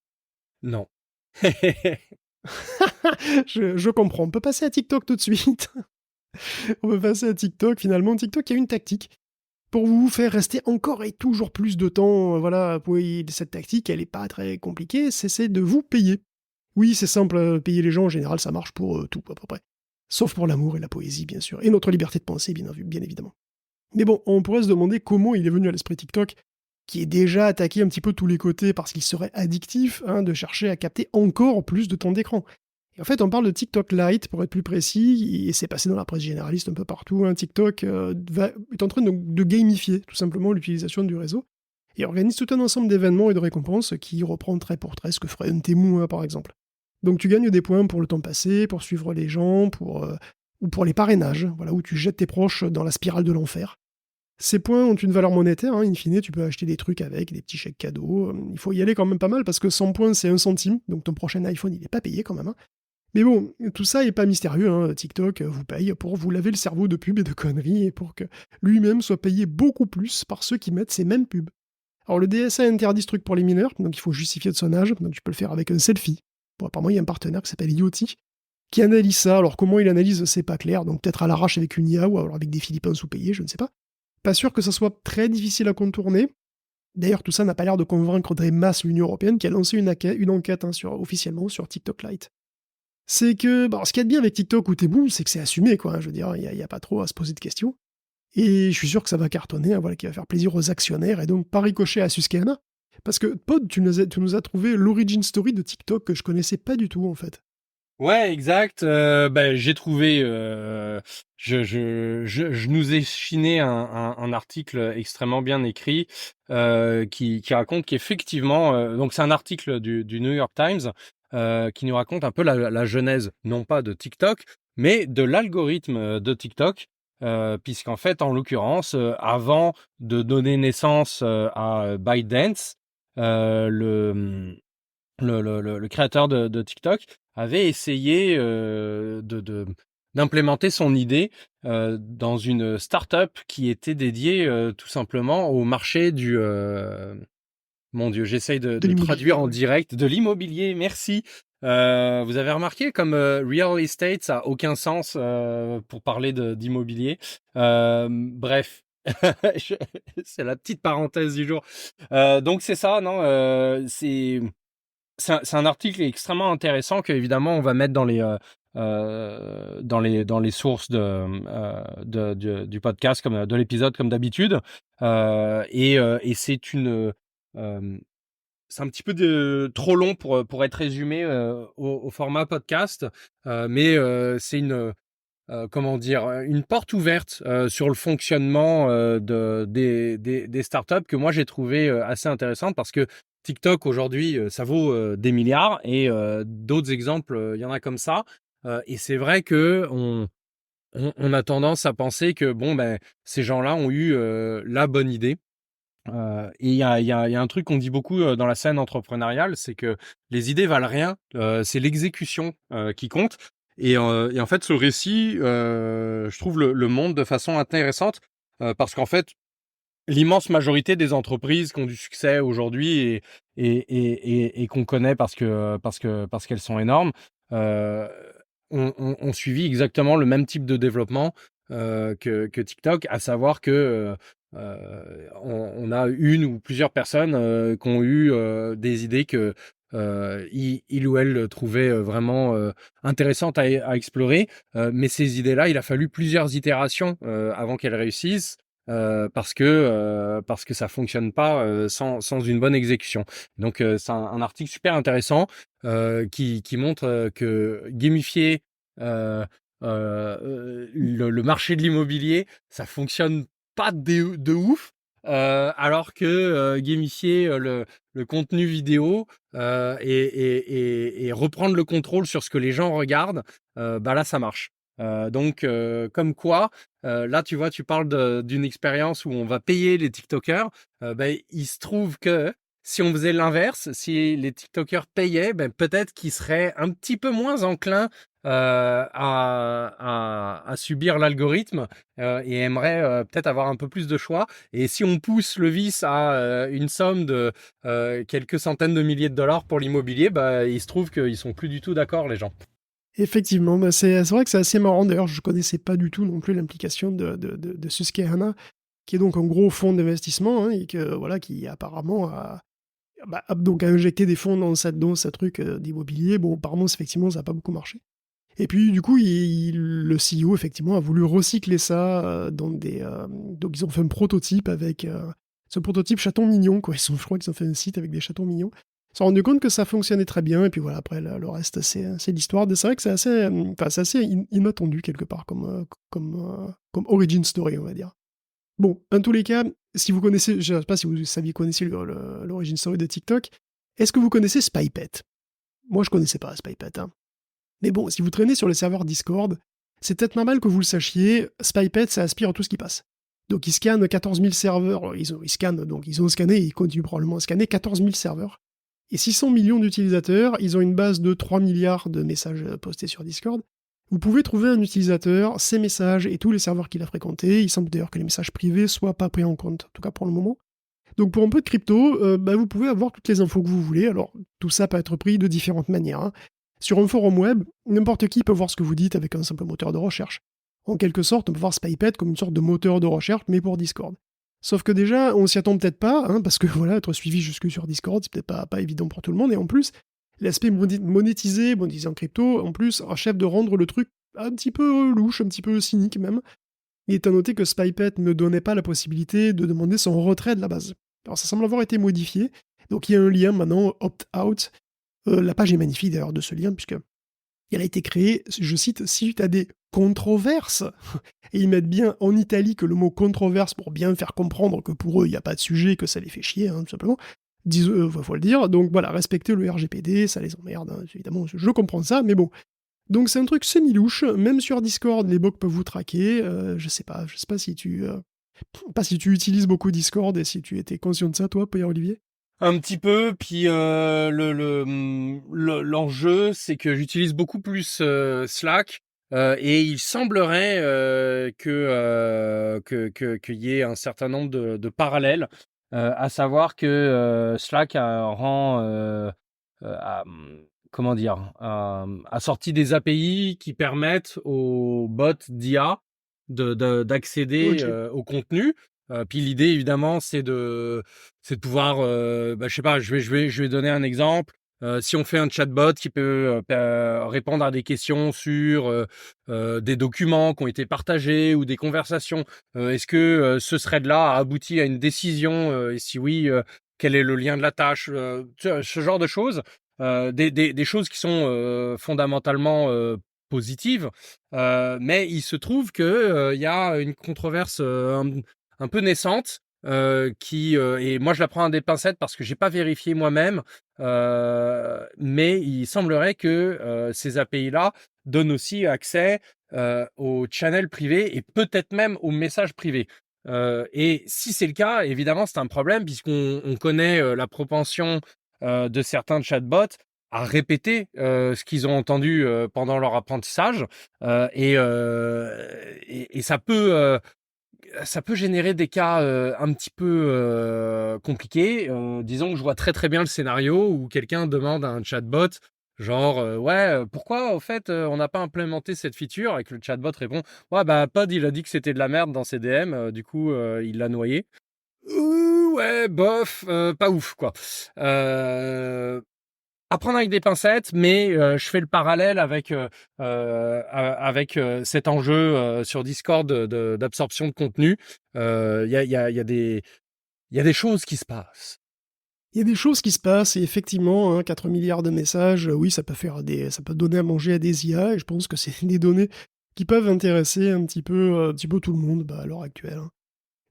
Non. Je comprends, on peut passer à TikTok tout de suite. On peut passer à TikTok, finalement. TikTok a une tactique pour vous faire rester encore et toujours plus de temps. Voilà, cette tactique, elle n'est pas très compliquée, c'est de vous payer. Oui, c'est simple, payer les gens, en général, ça marche pour tout, à peu près. Sauf pour l'amour et la poésie, bien sûr, et notre liberté de penser, bien évidemment. Mais bon, on pourrait se demander comment il est venu à l'esprit TikTok, qui est déjà attaqué un petit peu de tous les côtés parce qu'il serait addictif, hein, de chercher à capter encore plus de temps d'écran. Et en fait, on parle de TikTok Lite, pour être plus précis, et c'est passé dans la presse généraliste un peu partout. Hein. TikTok est en train de gamifier tout simplement l'utilisation du réseau, et organise tout un ensemble d'événements et de récompenses qui reprend trait pour trait ce que ferait un Temu, hein, par exemple. Donc tu gagnes des points pour le temps passé, pour suivre les gens, ou pour les parrainages, voilà, où tu jettes tes proches dans la spirale de l'enfer. Ces points ont une valeur monétaire, hein, in fine, tu peux acheter des trucs avec, des petits chèques cadeaux. Il faut y aller quand même pas mal parce que 100 points c'est 1 centime, donc ton prochain iPhone il n'est pas payé quand même. Hein. Mais bon, tout ça est pas mystérieux, hein. TikTok vous paye pour vous laver le cerveau de pubs et de conneries et pour que lui-même soit payé beaucoup plus par ceux qui mettent ces mêmes pubs. Alors le DSA interdit ce truc pour les mineurs, donc il faut justifier de son âge, donc tu peux le faire avec un selfie. Bon, apparemment il y a un partenaire qui s'appelle Yoti, qui analyse ça. Alors comment il analyse, c'est pas clair, donc peut-être à l'arrache avec une IA ou alors avec des Philippins sous-payés, je ne sais pas. Pas sûr que ça soit très difficile à contourner. D'ailleurs, tout ça n'a pas l'air de convaincre des masses l'Union Européenne qui a lancé une enquête, hein, officiellement sur TikTok Lite. C'est que, ce qu'il y a de bien avec TikTok ou Temu, c'est que c'est assumé, quoi. Hein, je veux dire, il n'y a pas trop à se poser de questions. Et je suis sûr que ça va cartonner, hein, voilà, qui va faire plaisir aux actionnaires et donc par ricochet à Susquehanna. Parce que, Pod, tu nous as trouvé l'origin story de TikTok que je connaissais pas du tout, en fait. Ouais, exact. J'ai trouvé, je nous ai chiné un article extrêmement bien écrit qui raconte qu'effectivement, donc c'est un article du New York Times qui nous raconte un peu la genèse, non pas de TikTok, mais de l'algorithme de TikTok, puisqu'en fait, en l'occurrence, avant de donner naissance à ByteDance, le créateur de TikTok avait essayé d'implémenter son idée dans une start-up qui était dédiée tout simplement au marché du... mon Dieu, j'essaye de traduire en direct. De l'immobilier, merci. Vous avez remarqué comme real estate, ça n'a aucun sens pour parler d'immobilier. Bref, c'est la petite parenthèse du jour. Donc c'est ça, non c'est un article extrêmement intéressant que évidemment on va mettre dans les sources du podcast comme de l'épisode comme d'habitude et c'est c'est un petit peu trop long pour être résumé au format podcast, mais c'est comment dire, une porte ouverte sur le fonctionnement des startups que moi j'ai trouvé assez intéressante parce que TikTok aujourd'hui ça vaut des milliards et d'autres exemples il y en a comme ça et c'est vrai que on a tendance à penser que ces gens-là ont eu la bonne idée. Et il y a un truc qu'on dit beaucoup dans la scène entrepreneuriale, c'est que les idées valent rien, c'est l'exécution qui compte. Et en fait, ce récit, je trouve le montre de façon intéressante parce qu'en fait, l'immense majorité des entreprises qui ont du succès aujourd'hui et qu'on connaît parce qu'elles sont énormes, ont suivi exactement le même type de développement que TikTok, à savoir que on a une ou plusieurs personnes qui ont eu des idées que il ou elle trouvait vraiment intéressantes à explorer. Mais ces idées-là, il a fallu plusieurs itérations avant qu'elles réussissent. Parce que ça fonctionne pas sans une bonne exécution. Donc c'est un article super intéressant qui montre que gamifier le marché de l'immobilier, ça fonctionne pas de ouf, alors que gamifier le contenu vidéo et reprendre le contrôle sur ce que les gens regardent, bah là ça marche. Donc comme quoi, là tu vois, tu parles d'une expérience où on va payer les TikTokers. Bah, il se trouve que si on faisait l'inverse, si les TikTokers payaient, ben peut-être qu'ils seraient un petit peu moins enclins à subir l'algorithme et aimeraient peut-être avoir un peu plus de choix. Et si on pousse le vice à une somme de quelques centaines de milliers de dollars pour l'immobilier, bah, il se trouve qu'ils sont plus du tout d'accord, les gens. Effectivement, bah, c'est vrai que c'est assez marrant. D'ailleurs, je connaissais pas du tout non plus l'implication de Susquehanna, qui est donc un gros fonds d'investissement, hein, et que, voilà, qui apparemment a donc a injecté des fonds dans ce truc d'immobilier. Bon, apparemment, effectivement, ça n'a pas beaucoup marché. Et puis, du coup, le CEO, effectivement, a voulu recycler ça dans des. Donc, ils ont fait un prototype avec. Ce prototype chaton mignon, quoi. Je crois qu'ils ont fait un site avec des chatons mignons. Ils se sont rendus compte que ça fonctionnait très bien. Et puis voilà, après, le reste, c'est l'histoire. C'est vrai que c'est assez, c'est assez inattendu, quelque part, comme origin story, on va dire. Bon, en tous les cas, si vous connaissez. Je ne sais pas si vous saviez connaissiez l'origin story de TikTok. Est-ce que vous connaissez SpyPet? Moi, je connaissais pas SpyPet, hein. Mais bon, si vous traînez sur les serveurs Discord, c'est peut-être normal que vous le sachiez, SpyPet, ça aspire tout ce qui passe. Donc ils scannent 14 000 serveurs, ils ont scanné et ils continuent probablement à scanner 14 000 serveurs. Et 600 millions d'utilisateurs, ils ont une base de 3 milliards de messages postés sur Discord. Vous pouvez trouver un utilisateur, ses messages et tous les serveurs qu'il a fréquentés. Il semble d'ailleurs que les messages privés soient pas pris en compte, en tout cas pour le moment. Donc pour un peu de crypto, vous pouvez avoir toutes les infos que vous voulez. Alors tout ça peut être pris de différentes manières, hein. Sur un forum web, n'importe qui peut voir ce que vous dites avec un simple moteur de recherche. En quelque sorte, on peut voir SpyPet comme une sorte de moteur de recherche, mais pour Discord. Sauf que déjà, on s'y attend peut-être pas, hein, parce que voilà, être suivi jusque sur Discord, c'est peut-être pas évident pour tout le monde, et en plus, l'aspect monétisé en crypto, en plus, achève de rendre le truc un petit peu louche, un petit peu cynique même. Il est à noter que SpyPet ne donnait pas la possibilité de demander son retrait de la base. Alors ça semble avoir été modifié, donc il y a un lien maintenant, opt-out. La page est magnifique d'ailleurs de ce lien, puisque elle a été créée, je cite, suite à des controverses. Et ils mettent bien en italique le mot controverse pour bien faire comprendre que pour eux, il n'y a pas de sujet, que ça les fait chier, hein, tout simplement. Faut le dire. Donc voilà, respecter le RGPD, ça les emmerde, hein, évidemment, je comprends ça, mais bon. Donc c'est un truc semi-louche, même sur Discord, les bots peuvent vous traquer. Je sais pas si pas si tu utilises beaucoup Discord et si tu étais conscient de ça, toi, Pierre-Olivier. Un petit peu, puis l'enjeu, c'est que j'utilise beaucoup plus Slack et il semblerait qu'il y ait un certain nombre de parallèles, à savoir que Slack comment dire, a sorti des API qui permettent aux bots d'IA d'accéder Ok. au contenu. Puis l'idée, évidemment, c'est de pouvoir, je sais pas, je vais donner un exemple. Si on fait un chatbot qui peut répondre à des questions sur des documents qui ont été partagés ou des conversations, est-ce que ce thread-là a abouti à une décision, et si oui, quel est le lien de la tâche, ce genre de choses, des choses qui sont fondamentalement positives, mais il se trouve que il y a une controverse un peu naissante et moi je la prends à des pincettes parce que j'ai pas vérifié moi-même, mais il semblerait que ces API-là donnent aussi accès aux channels privés et peut-être même aux messages privés. Et si c'est le cas, évidemment, c'est un problème puisqu'on connaît la propension de certains chatbots à répéter ce qu'ils ont entendu pendant leur apprentissage, et ça peut générer des cas un petit peu compliqués. Disons que je vois très très bien le scénario où quelqu'un demande à un chatbot, Genre, ouais, pourquoi au fait, on n'a pas implémenté cette feature? Et que le chatbot répond: «Ouais, bah, Pod, il a dit que c'était de la merde dans ses DM, du coup, il l'a noyé». Ouais, bof, pas ouf, quoi. Heu, à prendre avec des pincettes, mais je fais le parallèle avec, cet enjeu, sur Discord d'absorption de contenu. Il y a des choses qui se passent. Il y a des choses qui se passent et effectivement, hein, 4 milliards de messages, oui, ça peut donner à manger à des IA et je pense que c'est des données qui peuvent intéresser un petit peu tout le monde, bah, à l'heure actuelle, hein.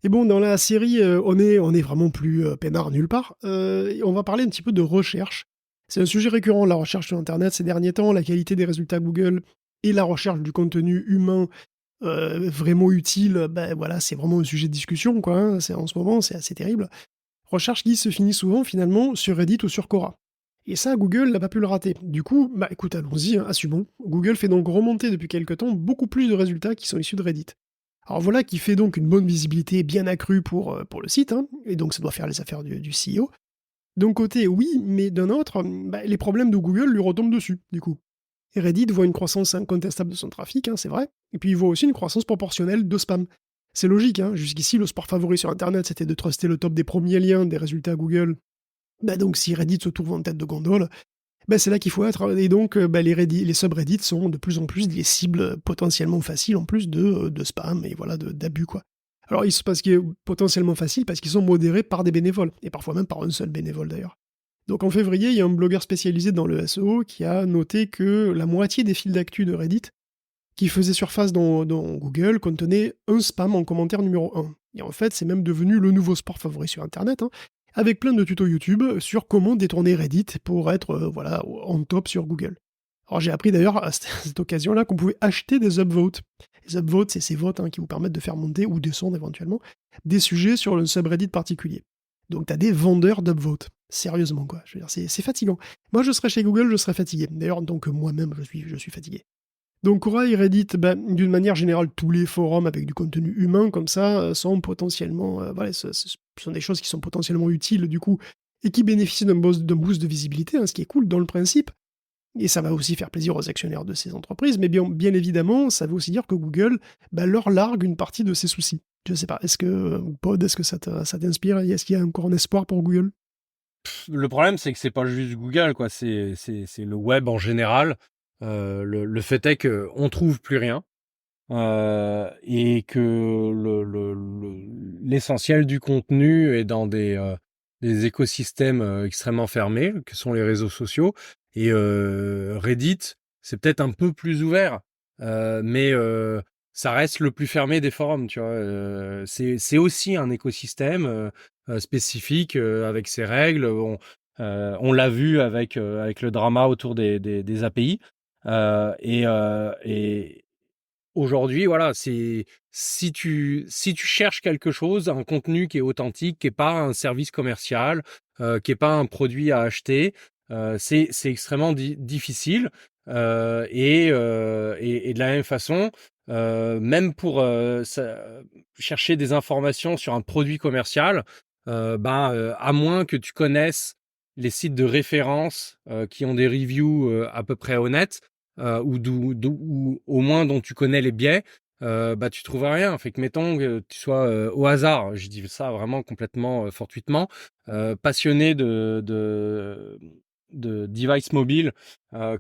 Et bon, dans la série, on est vraiment plus, peinard nulle part. Et on va parler un petit peu de recherche. C'est un sujet récurrent, la recherche sur internet ces derniers temps, la qualité des résultats Google et la recherche du contenu humain, vraiment utile, bah, voilà, c'est vraiment un sujet de discussion, quoi, hein. C'est en ce moment, c'est assez terrible. Recherche qui se finit souvent finalement sur Reddit ou sur Quora. Et ça, Google n'a pas pu le rater. Du coup, bah écoute, allons-y, hein, assumons. Google fait donc remonter depuis quelque temps beaucoup plus de résultats qui sont issus de Reddit. Alors voilà qui fait donc une bonne visibilité bien accrue pour le site, hein, et donc ça doit faire les affaires du CEO. D'un côté, oui, mais d'un autre, bah, les problèmes de Google lui retombent dessus, du coup. Et Reddit voit une croissance incontestable de son trafic, hein, c'est vrai, et puis il voit aussi une croissance proportionnelle de spam. C'est logique, hein, jusqu'ici le sport favori sur Internet c'était de truster le top des premiers liens des résultats Google. Bah donc si Reddit se trouve en tête de gondole, bah c'est là qu'il faut être, et donc bah, les subreddits sont de plus en plus des cibles potentiellement faciles en plus de spam et voilà d'abus quoi. Alors ils se parce qu'ils potentiellement faciles parce qu'ils sont modérés par des bénévoles, et parfois même par un seul bénévole d'ailleurs. Donc en février, il y a un blogueur spécialisé dans le SEO qui a noté que la moitié des fils d'actu de Reddit qui faisaient surface dans Google contenaient un spam en commentaire numéro un. Et en fait, c'est même devenu le nouveau sport favori sur Internet, hein, avec plein de tutos YouTube sur comment détourner Reddit pour être voilà, en top sur Google. Alors j'ai appris d'ailleurs à cette occasion-là qu'on pouvait acheter des upvotes. Les upvotes, c'est ces votes, hein, qui vous permettent de faire monter ou descendre éventuellement des sujets sur le subreddit particulier. Donc t'as des vendeurs d'upvotes. Sérieusement quoi, je veux dire, c'est fatigant. Moi je serais chez Google, je serais fatigué. D'ailleurs, donc moi-même je suis fatigué. Donc Quora et Reddit, ben, d'une manière générale, tous les forums avec du contenu humain comme ça sont potentiellement, voilà, ce sont des choses qui sont potentiellement utiles du coup et qui bénéficient d'un boost de visibilité, hein, ce qui est cool dans le principe. Et ça va aussi faire plaisir aux actionnaires de ces entreprises, mais bien évidemment, ça veut aussi dire que Google leur largue une partie de ses soucis. Je sais pas, est-ce que, Pod, est-ce que ça t'inspire? Est-ce qu'il y a encore un espoir pour Google? Le problème, c'est que c'est pas juste Google, quoi. C'est le web en général. Le fait est qu'on trouve plus rien. Et que l'essentiel du contenu est dans des écosystèmes extrêmement fermés, que sont les réseaux sociaux. Et Reddit, c'est peut-être un peu plus ouvert, mais ça reste le plus fermé des forums, tu vois. C'est aussi un écosystème spécifique avec ses règles. On l'a vu avec le drama autour des API. Et aujourd'hui, voilà, c'est si tu cherches quelque chose, un contenu qui est authentique, qui est pas un service commercial, qui est pas un produit à acheter, c'est extrêmement difficile. Et de la même façon, même pour chercher des informations sur un produit commercial, à moins que tu connaisses les sites de référence qui ont des reviews à peu près honnêtes, ou au moins dont tu connais les biais, tu trouveras rien. Fait que mettons que tu sois au hasard, je dis ça vraiment complètement fortuitement, passionné de devices mobiles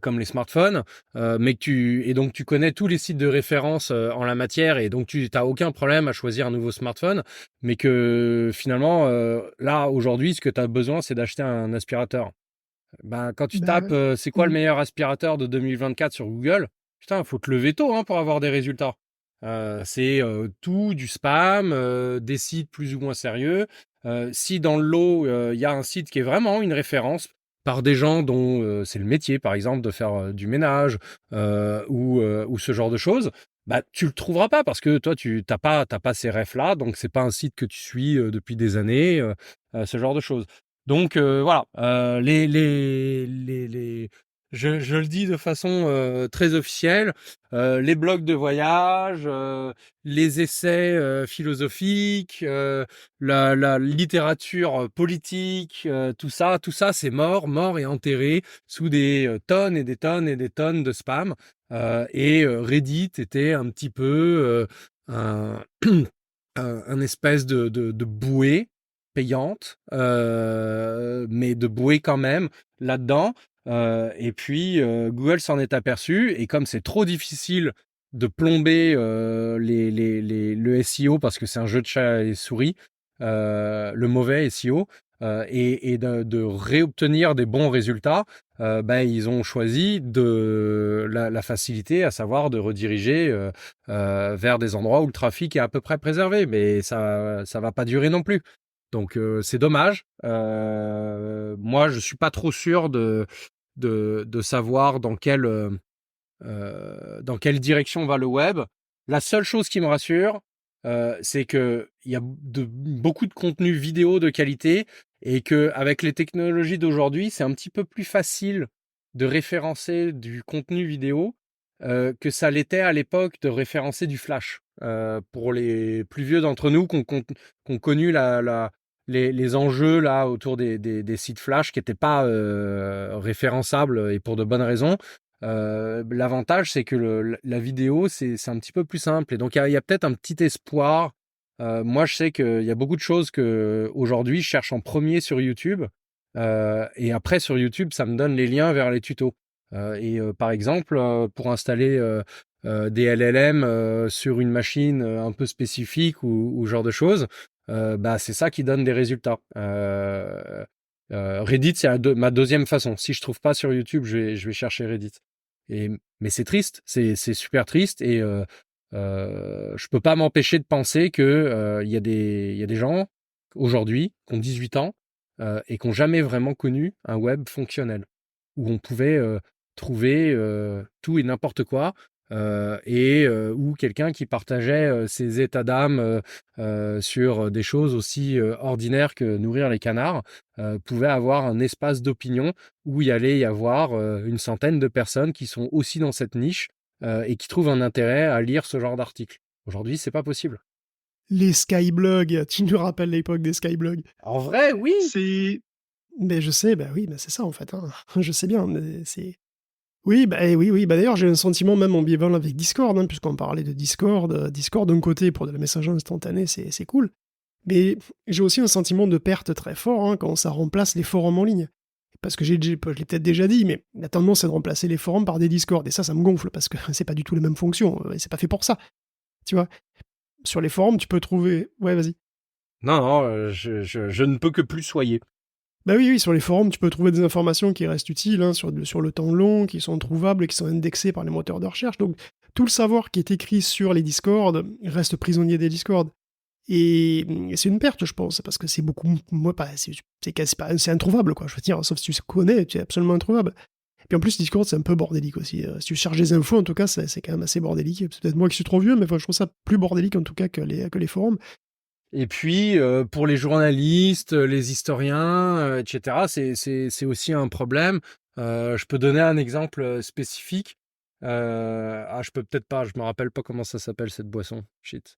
comme les smartphones, mais et donc tu connais tous les sites de référence en la matière, et donc tu n'as aucun problème à choisir un nouveau smartphone, mais que finalement, là, aujourd'hui, ce que tu as besoin, c'est d'acheter un aspirateur. Ben, quand tu tapes, Ben, c'est quoi le mmh. meilleur aspirateur de 2024 sur Google? Putain, faut te lever tôt, hein, pour avoir des résultats. C'est tout du spam, des sites plus ou moins sérieux. Si dans le lot, il y a un site qui est vraiment une référence par des gens dont c'est le métier, par exemple, de faire du ménage ou ce genre de choses, bah, tu le trouveras pas parce que toi, tu t'as pas ces refs-là, donc c'est pas un site que tu suis depuis des années, ce genre de choses. Donc voilà, je le dis de façon très officielle, les blogs de voyage, les essais philosophiques, la littérature politique, tout ça, c'est mort et enterré sous des tonnes et des tonnes et des tonnes de spam. Reddit était un petit peu un, un espèce de bouée payante, mais de bouée quand même là-dedans. Google s'en est aperçu, et comme c'est trop difficile de plomber le SEO, parce que c'est un jeu de chat et souris, le mauvais SEO, et de réobtenir des bons résultats, ils ont choisi la facilité, à savoir de rediriger vers des endroits où le trafic est à peu près préservé, mais ça va pas durer non plus. Donc c'est dommage. Moi, je suis pas trop sûr de savoir dans quelle direction va le web. La seule chose qui me rassure, c'est qu'il y a beaucoup de contenu vidéo de qualité, et qu'avec les technologies d'aujourd'hui, c'est un petit peu plus facile de référencer du contenu vidéo que ça l'était à l'époque de référencer du flash. Pour les plus vieux d'entre nous qui ont connu les enjeux là autour des sites flash qui n'étaient pas référençables, et pour de bonnes raisons. L'avantage, c'est que la vidéo, c'est un petit peu plus simple. Et donc, il y a peut-être un petit espoir. Moi, je sais qu'il y a beaucoup de choses que aujourd'hui je cherche en premier sur YouTube. Et après, sur YouTube, ça me donne les liens vers les tutos. Par exemple, pour installer des LLM sur une machine un peu spécifique ou ce genre de choses, c'est ça qui donne des résultats. Reddit, c'est ma deuxième façon. Si je trouve pas sur YouTube, je vais chercher Reddit. Mais c'est triste, c'est super triste, et je peux pas m'empêcher de penser que il y a des gens aujourd'hui qui ont 18 ans et qui n'ont jamais vraiment connu un web fonctionnel, où on pouvait trouver tout et n'importe quoi, ou quelqu'un qui partageait ses états d'âme sur des choses aussi ordinaires que nourrir les canards, pouvait avoir un espace d'opinion où il allait y avoir une centaine de personnes qui sont aussi dans cette niche et qui trouvent un intérêt à lire ce genre d'article. Aujourd'hui, c'est pas possible. Les skyblogs, tu nous rappelles l'époque des skyblogs. En vrai, oui. Mais je sais, oui, c'est ça en fait. Hein. Je sais bien, mais c'est. Oui, oui. D'ailleurs, j'ai un sentiment même ambivalent avec Discord, hein, puisqu'on parlait de Discord. Discord, d'un côté, pour de la messagerie instantanée, c'est cool. Mais j'ai aussi un sentiment de perte très fort hein, quand ça remplace les forums en ligne. Parce que je l'ai peut-être déjà dit, mais la tendance, c'est de remplacer les forums par des Discord. Et ça me gonfle, parce que c'est pas du tout les mêmes fonctions. Et c'est pas fait pour ça. Tu vois, sur les forums, tu peux trouver. Ouais, vas-y. Non, je ne peux que plus soyer. Oui, sur les forums, tu peux trouver des informations qui restent utiles sur le temps long, qui sont trouvables et qui sont indexées par les moteurs de recherche. Donc, tout le savoir qui est écrit sur les Discord reste prisonnier des Discord. Et c'est une perte, je pense, parce que c'est beaucoup. C'est introuvable, quoi. Je veux dire, sauf si tu connais, tu es absolument introuvable. Et puis en plus, Discord, c'est un peu bordélique aussi. Si tu cherches des infos, en tout cas, c'est quand même assez bordélique. C'est peut-être moi qui suis trop vieux, mais je trouve ça plus bordélique, en tout cas, que les forums. Et puis, pour les journalistes, les historiens, etc., c'est aussi un problème. Je peux donner un exemple spécifique. Je peux peut-être pas, je me rappelle pas comment ça s'appelle cette boisson. Shit.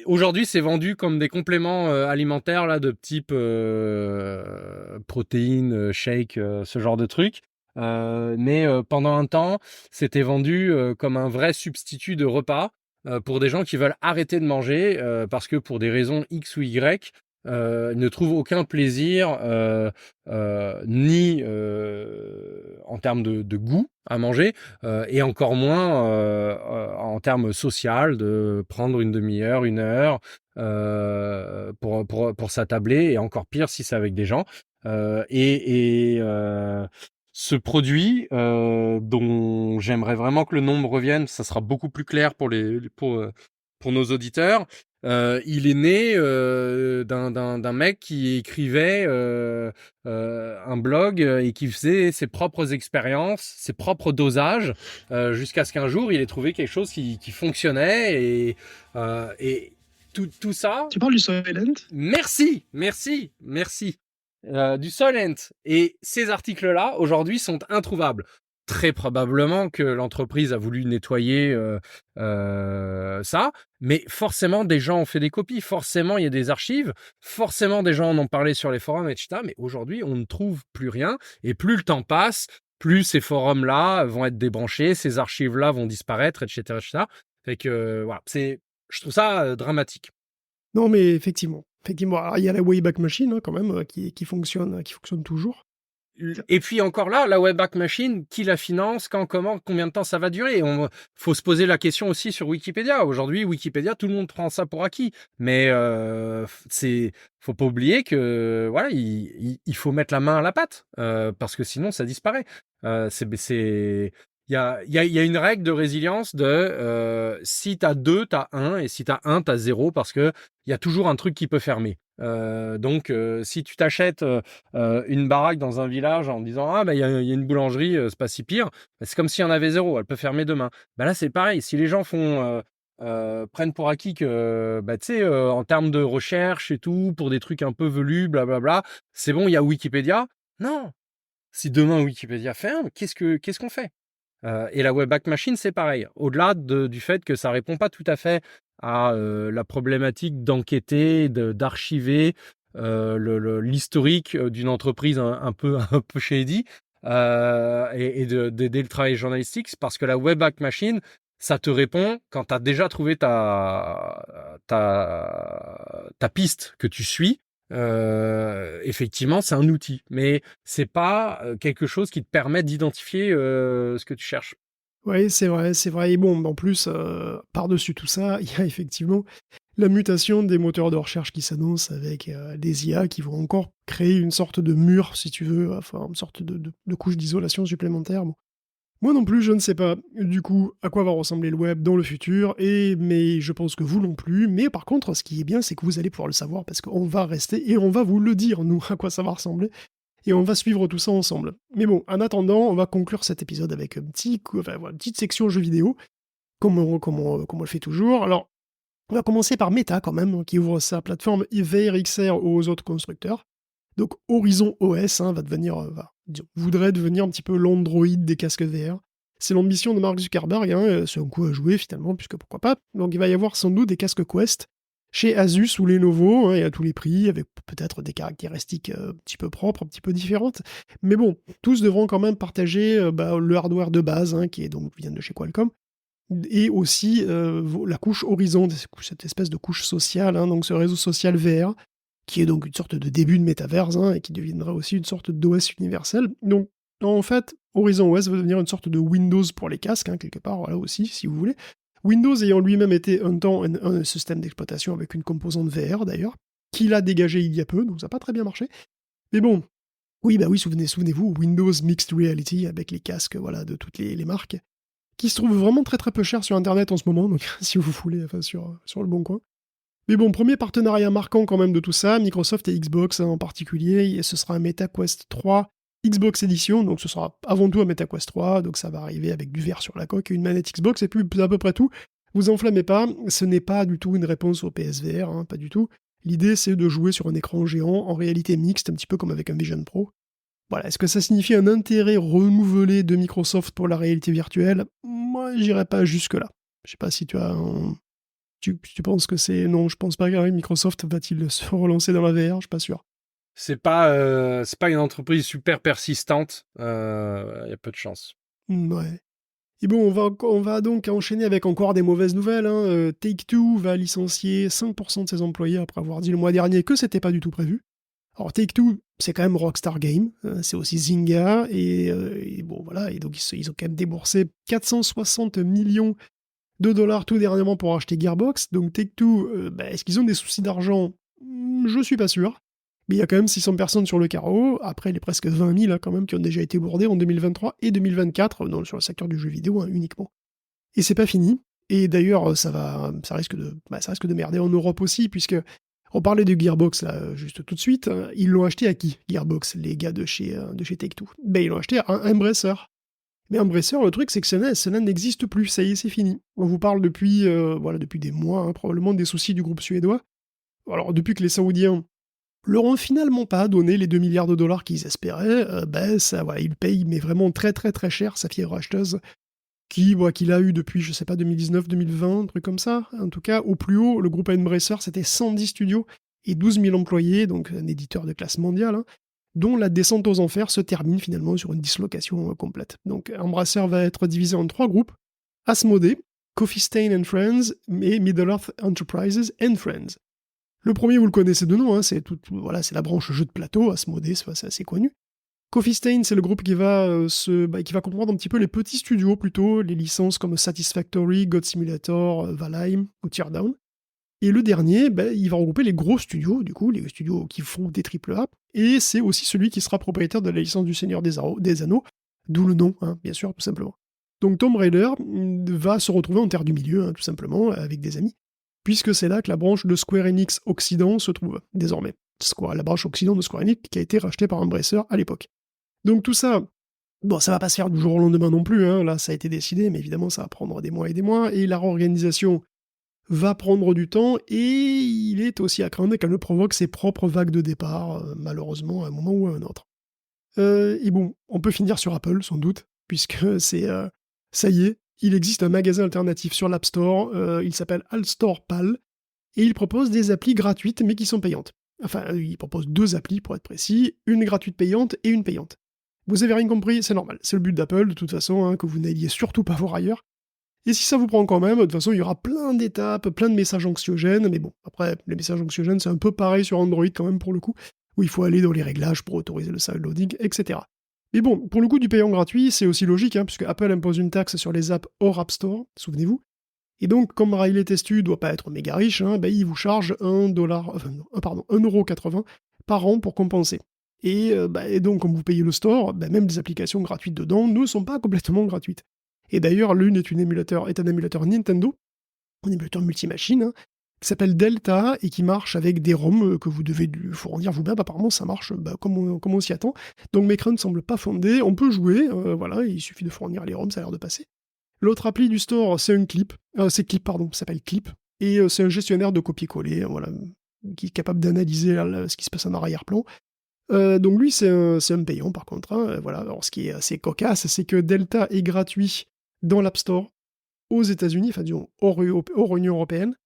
Aujourd'hui, c'est vendu comme des compléments alimentaires là, de type protéines, shake, ce genre de trucs. Mais pendant un temps, c'était vendu comme un vrai substitut de repas pour des gens qui veulent arrêter de manger parce que pour des raisons X ou Y, ne trouvent aucun plaisir ni en termes de goût à manger et encore moins en termes social, de prendre une demi-heure, une heure pour s'attabler, et encore pire si c'est avec des gens. Ce produit, dont j'aimerais vraiment que le nom me revienne, ça sera beaucoup plus clair pour nos auditeurs. Il est né d'un mec qui écrivait un blog et qui faisait ses propres expériences, ses propres dosages, jusqu'à ce qu'un jour il ait trouvé quelque chose qui fonctionnait, et tout ça. Tu parles du Soylent ? Merci. du Solent. Et ces articles-là, aujourd'hui, sont introuvables. Très probablement que l'entreprise a voulu nettoyer ça, mais forcément, des gens ont fait des copies. Forcément, il y a des archives. Forcément, des gens en ont parlé sur les forums, etc. Mais aujourd'hui, on ne trouve plus rien. Et plus le temps passe, plus ces forums-là vont être débranchés, ces archives-là vont disparaître, etc., etc. Fait que, voilà, je trouve ça dramatique. Non, mais effectivement. Effectivement, alors, il y a la Wayback Machine, hein, quand même, qui fonctionne toujours. Et puis encore là, la Wayback Machine, qui la finance, quand, comment, combien de temps ça va durer? Faut se poser la question aussi sur Wikipédia. Aujourd'hui, Wikipédia, tout le monde prend ça pour acquis. Mais faut pas oublier que voilà, il faut mettre la main à la pâte parce que sinon ça disparaît. Il y a une règle de résilience de si t'as 2, t'as 1, et si t'as 1, t'as 0, parce que il y a toujours un truc qui peut fermer. Donc si tu t'achètes une baraque dans un village en disant ah bah il y a une boulangerie, c'est pas si pire, bah, c'est comme s'il y en avait 0, elle peut fermer demain. Bah là c'est pareil, si les gens prennent pour acquis que bah tu sais en termes de recherche et tout pour des trucs un peu velus, blablabla, c'est bon, il y a Wikipédia. Non, si demain Wikipédia ferme, qu'est-ce qu'on fait? Et la Wayback Machine, c'est pareil. Au-delà du fait que ça répond pas tout à fait à la problématique d'enquêter, d'archiver l'historique d'une entreprise un peu shady et d'aider le travail journalistique, c'est parce que la Wayback Machine, ça te répond quand tu as déjà trouvé ta piste que tu suis. Effectivement, c'est un outil, mais c'est pas quelque chose qui te permet d'identifier ce que tu cherches. Oui, c'est vrai, c'est vrai. Et bon, en plus, par-dessus tout ça, il y a effectivement la mutation des moteurs de recherche qui s'annonce avec des IA qui vont encore créer une sorte de mur, si tu veux, enfin, une sorte de couche d'isolation supplémentaire. Bon. Moi non plus, je ne sais pas, du coup, à quoi va ressembler le web dans le futur, mais je pense que vous non plus. Mais par contre, ce qui est bien, c'est que vous allez pouvoir le savoir, parce qu'on va rester et on va vous le dire, nous, à quoi ça va ressembler. Et on va suivre tout ça ensemble. Mais bon, en attendant, on va conclure cet épisode avec une petite section jeux vidéo, comme on le fait toujours. Alors, on va commencer par Meta quand même, qui ouvre sa plateforme VRXR aux autres constructeurs. Donc Horizon OS voudrait devenir un petit peu l'Android des casques VR. C'est l'ambition de Mark Zuckerberg, c'est un coup à jouer finalement, puisque pourquoi pas. Donc il va y avoir sans doute des casques Quest chez Asus ou Lenovo, et à tous les prix, avec peut-être des caractéristiques un petit peu propres, un petit peu différentes. Mais bon, tous devront quand même partager le hardware de base, qui vient de chez Qualcomm, et aussi la couche Horizon, cette espèce de couche sociale, donc ce réseau social VR, qui est donc une sorte de début de métaverse, et qui deviendra aussi une sorte d'OS universel. Donc, en fait, Horizon OS va devenir une sorte de Windows pour les casques, quelque part, voilà aussi, si vous voulez. Windows ayant lui-même été un temps un système d'exploitation avec une composante VR, d'ailleurs, qu'il a dégagé il y a peu, donc ça n'a pas très bien marché. Mais bon, oui, souvenez-vous, Windows Mixed Reality, avec les casques de toutes les marques, qui se trouvent vraiment très très peu cher sur Internet en ce moment, donc si vous voulez, sur le bon coin. Mais bon, premier partenariat marquant quand même de tout ça, Microsoft et Xbox en particulier, et ce sera un MetaQuest 3 Xbox Edition, donc ce sera avant tout un MetaQuest 3, donc ça va arriver avec du verre sur la coque et une manette Xbox, et puis à peu près tout. Vous enflammez pas, ce n'est pas du tout une réponse au PSVR, pas du tout. L'idée c'est de jouer sur un écran géant en réalité mixte, un petit peu comme avec un Vision Pro. Voilà, est-ce que ça signifie un intérêt renouvelé de Microsoft pour la réalité virtuelle? Moi, j'irais pas jusque-là. Je sais pas si tu as Tu penses que c'est... Non, je pense pas que Microsoft va-t-il se relancer dans la VR, je suis pas sûr. C'est pas une entreprise super persistante. Il y a peu de chance. Ouais. Et bon, on va donc enchaîner avec encore des mauvaises nouvelles. Take-Two va licencier 5% de ses employés après avoir dit le mois dernier que c'était pas du tout prévu. Alors Take-Two, c'est quand même Rockstar Games, c'est aussi Zynga, et bon voilà, et donc ils ont quand même déboursé 460 millions de dollars tout dernièrement pour acheter Gearbox. Donc Take-Two, est-ce qu'ils ont des soucis d'argent? Je suis pas sûr. Mais il y a quand même 600 personnes sur le carreau, après les presque 20 000 quand même qui ont déjà été bourdés en 2023 et 2024 sur le secteur du jeu vidéo uniquement. Et c'est pas fini. Et d'ailleurs, ça risque de merder en Europe aussi, puisque on parlait de Gearbox là, juste tout de suite. Ils l'ont acheté à qui, Gearbox, les gars de chez Take-Two? Ils l'ont acheté à un Embracer. Mais Embracer, le truc, c'est que cela n'existe plus, ça y est, c'est fini. On vous parle depuis des mois, probablement des soucis du groupe suédois. Alors, depuis que les Saoudiens leur ont finalement pas donné les 2 milliards de dollars qu'ils espéraient. Ben, ça, voilà, ils payent, mais vraiment très très très cher sa fièvre acheteuse, qu'il a eu depuis, je sais pas, 2019-2020, un truc comme ça. En tout cas, au plus haut, le groupe Embracer, c'était 110 studios et 12 000 employés, donc un éditeur de classe mondiale, hein, dont la descente aux enfers se termine finalement sur une dislocation complète. Donc Embracer va être divisé en 3 groupes: Asmodee, Coffee Stain and Friends et Middle-earth Enterprises and Friends. Le premier, vous le connaissez de nom, hein, voilà, c'est la branche jeu de plateau, Asmodee, c'est assez connu. Coffee Stain, c'est le groupe qui va comprendre un petit peu les petits studios plutôt, les licences comme Satisfactory, God Simulator, Valheim ou Teardown. Et le dernier, il va regrouper les gros studios, du coup, les studios qui font des AAA, et c'est aussi celui qui sera propriétaire de la licence du Seigneur des Anneaux, d'où le nom, hein, bien sûr, tout simplement. Donc Tomb Raider va se retrouver en terre du milieu, hein, tout simplement, avec des amis, puisque c'est là que la branche de Square Enix Occident se trouve, désormais. La branche Occident de Square Enix qui a été rachetée par Embracer à l'époque. Donc tout ça, bon, ça va pas se faire du jour au lendemain non plus, hein, là ça a été décidé, mais évidemment ça va prendre des mois et des mois, et la réorganisation va prendre du temps, et il est aussi à craindre qu'elle ne provoque ses propres vagues de départ, malheureusement, à un moment ou à un autre. Et bon, on peut finir sur Apple, sans doute, puisque ça y est, il existe un magasin alternatif sur l'App Store, il s'appelle Allstore Pal, et il propose des applis gratuites, mais qui sont payantes. Enfin, il propose 2 applis, pour être précis, une gratuite payante et une payante. Vous avez rien compris, c'est normal, c'est le but d'Apple, de toute façon, hein, que vous n'alliez surtout pas voir ailleurs. Et si ça vous prend quand même, de toute façon, il y aura plein d'étapes, plein de messages anxiogènes, mais bon, après, les messages anxiogènes, c'est un peu pareil sur Android quand même pour le coup, où il faut aller dans les réglages pour autoriser le sideloading, etc. Mais bon, pour le coup du payant gratuit, c'est aussi logique, hein, puisque Apple impose une taxe sur les apps hors App Store, souvenez-vous. Et donc, comme Riley Testu doit pas être méga riche, hein, il vous charge 1,80€ par an pour compenser. Et donc, comme vous payez le store, même les applications gratuites dedans ne sont pas complètement gratuites. Et d'ailleurs, l'une est un émulateur Nintendo, un émulateur multimachine, hein, qui s'appelle Delta et qui marche avec des ROM que vous devez lui fournir vous-même. Apparemment, ça marche comme on s'y attend. Donc mes craintes ne semblent pas fondées. On peut jouer, voilà, il suffit de fournir les ROM, ça a l'air de passer. L'autre appli du store, c'est Clip. Ça s'appelle Clip. Et c'est un gestionnaire de copier-coller, voilà, qui est capable d'analyser ce qui se passe en arrière-plan. Donc lui, c'est un payant par contre, hein, voilà. Alors ce qui est assez cocasse, c'est que Delta est gratuit dans l'App Store aux États-Unis, enfin disons hors Union Européenne,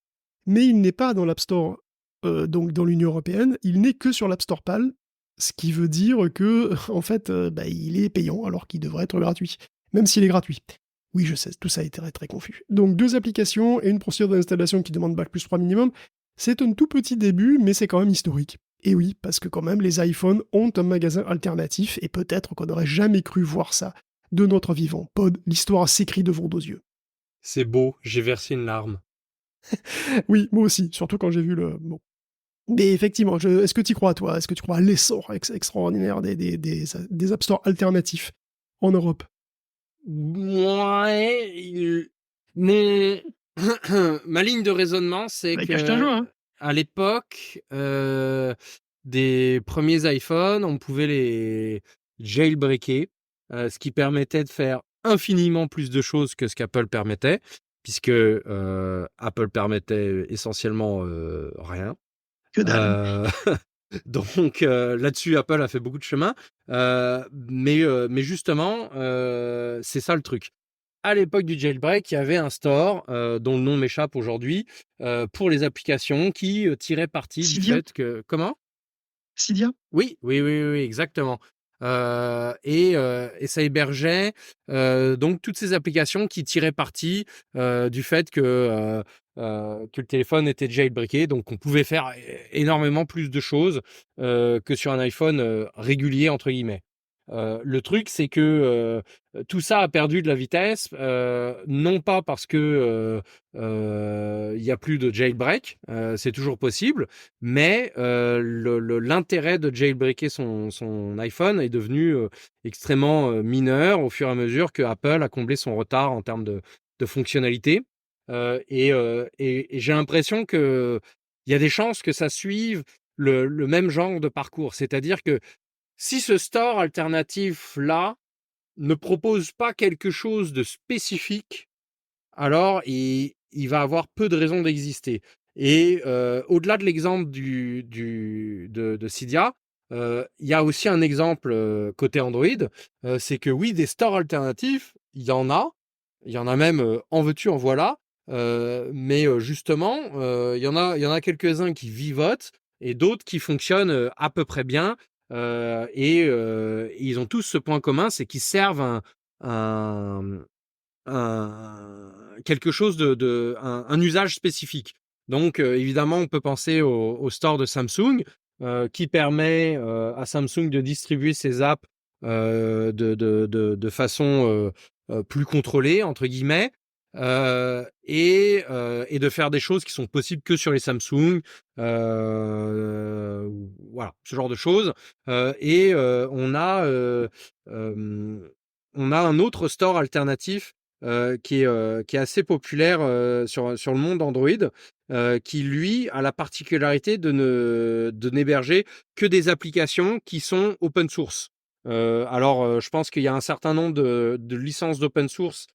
mais il n'est pas dans l'App Store, donc dans l'Union Européenne, il n'est que sur l'App Store PAL, ce qui veut dire que en fait, il est payant alors qu'il devrait être gratuit, même s'il est gratuit. Oui, je sais, tout ça a été très, très confus. Donc 2 applications et une procédure d'installation qui demande Bac+3 minimum, c'est un tout petit début, mais c'est quand même historique. Et oui, parce que quand même, les iPhones ont un magasin alternatif, et peut-être qu'on n'aurait jamais cru voir ça de notre vivant. Pod, l'histoire s'écrit devant nos yeux. C'est beau, j'ai versé une larme. Oui, moi aussi, surtout quand j'ai vu le... Bon. Mais effectivement, est-ce que tu crois, toi? Est-ce que tu crois à l'essor extraordinaire des App Store alternatifs en Europe? Ouais, mais ma ligne de raisonnement, c'est Avec acheter un jeu, que hein? à l'époque des premiers iPhones, on pouvait les jailbreaker, ce qui permettait de faire infiniment plus de choses que ce qu'Apple permettait, puisque Apple permettait essentiellement rien. Que dalle. Euh, Donc là-dessus, Apple a fait beaucoup de chemin. Mais justement, c'est ça le truc. À l'époque du jailbreak, il y avait un store dont le nom m'échappe aujourd'hui pour les applications qui tiraient parti du Cydia? fait que... Comment? Cydia? Oui, oui, oui, oui, exactement. Et ça hébergeait donc toutes ces applications qui tiraient parti du fait que le téléphone était jailbreaké, donc on pouvait faire énormément plus de choses que sur un iPhone régulier entre guillemets. Le truc, c'est que tout ça a perdu de la vitesse, non pas parce que il y a plus de jailbreak, c'est toujours possible, mais l'intérêt de jailbreaker son iPhone est devenu extrêmement mineur au fur et à mesure que Apple a comblé son retard en termes de fonctionnalité. Et j'ai l'impression qu'il y a des chances que ça suive le même genre de parcours. C'est-à-dire que si ce store alternatif-là ne propose pas quelque chose de spécifique, alors il va avoir peu de raisons d'exister. Et au-delà de l'exemple de Cydia, il y a aussi un exemple côté Android, c'est que oui, des stores alternatifs, il y en a même en veux-tu, en voilà, mais justement, il y en a quelques-uns qui vivotent et d'autres qui fonctionnent à peu près bien, et ils ont tous ce point commun, c'est qu'ils servent un, quelque chose un usage spécifique. Donc, évidemment, on peut penser au store de Samsung, qui permet à Samsung de distribuer ses apps de façon plus contrôlée, entre guillemets, et de faire des choses qui sont possibles que sur les Samsung, voilà, ce genre de choses. On a un autre store alternatif qui est assez populaire sur le monde Android, qui lui a la particularité de n'héberger que des applications qui sont open source. Alors, je pense qu'il y a un certain nombre de licences d'open source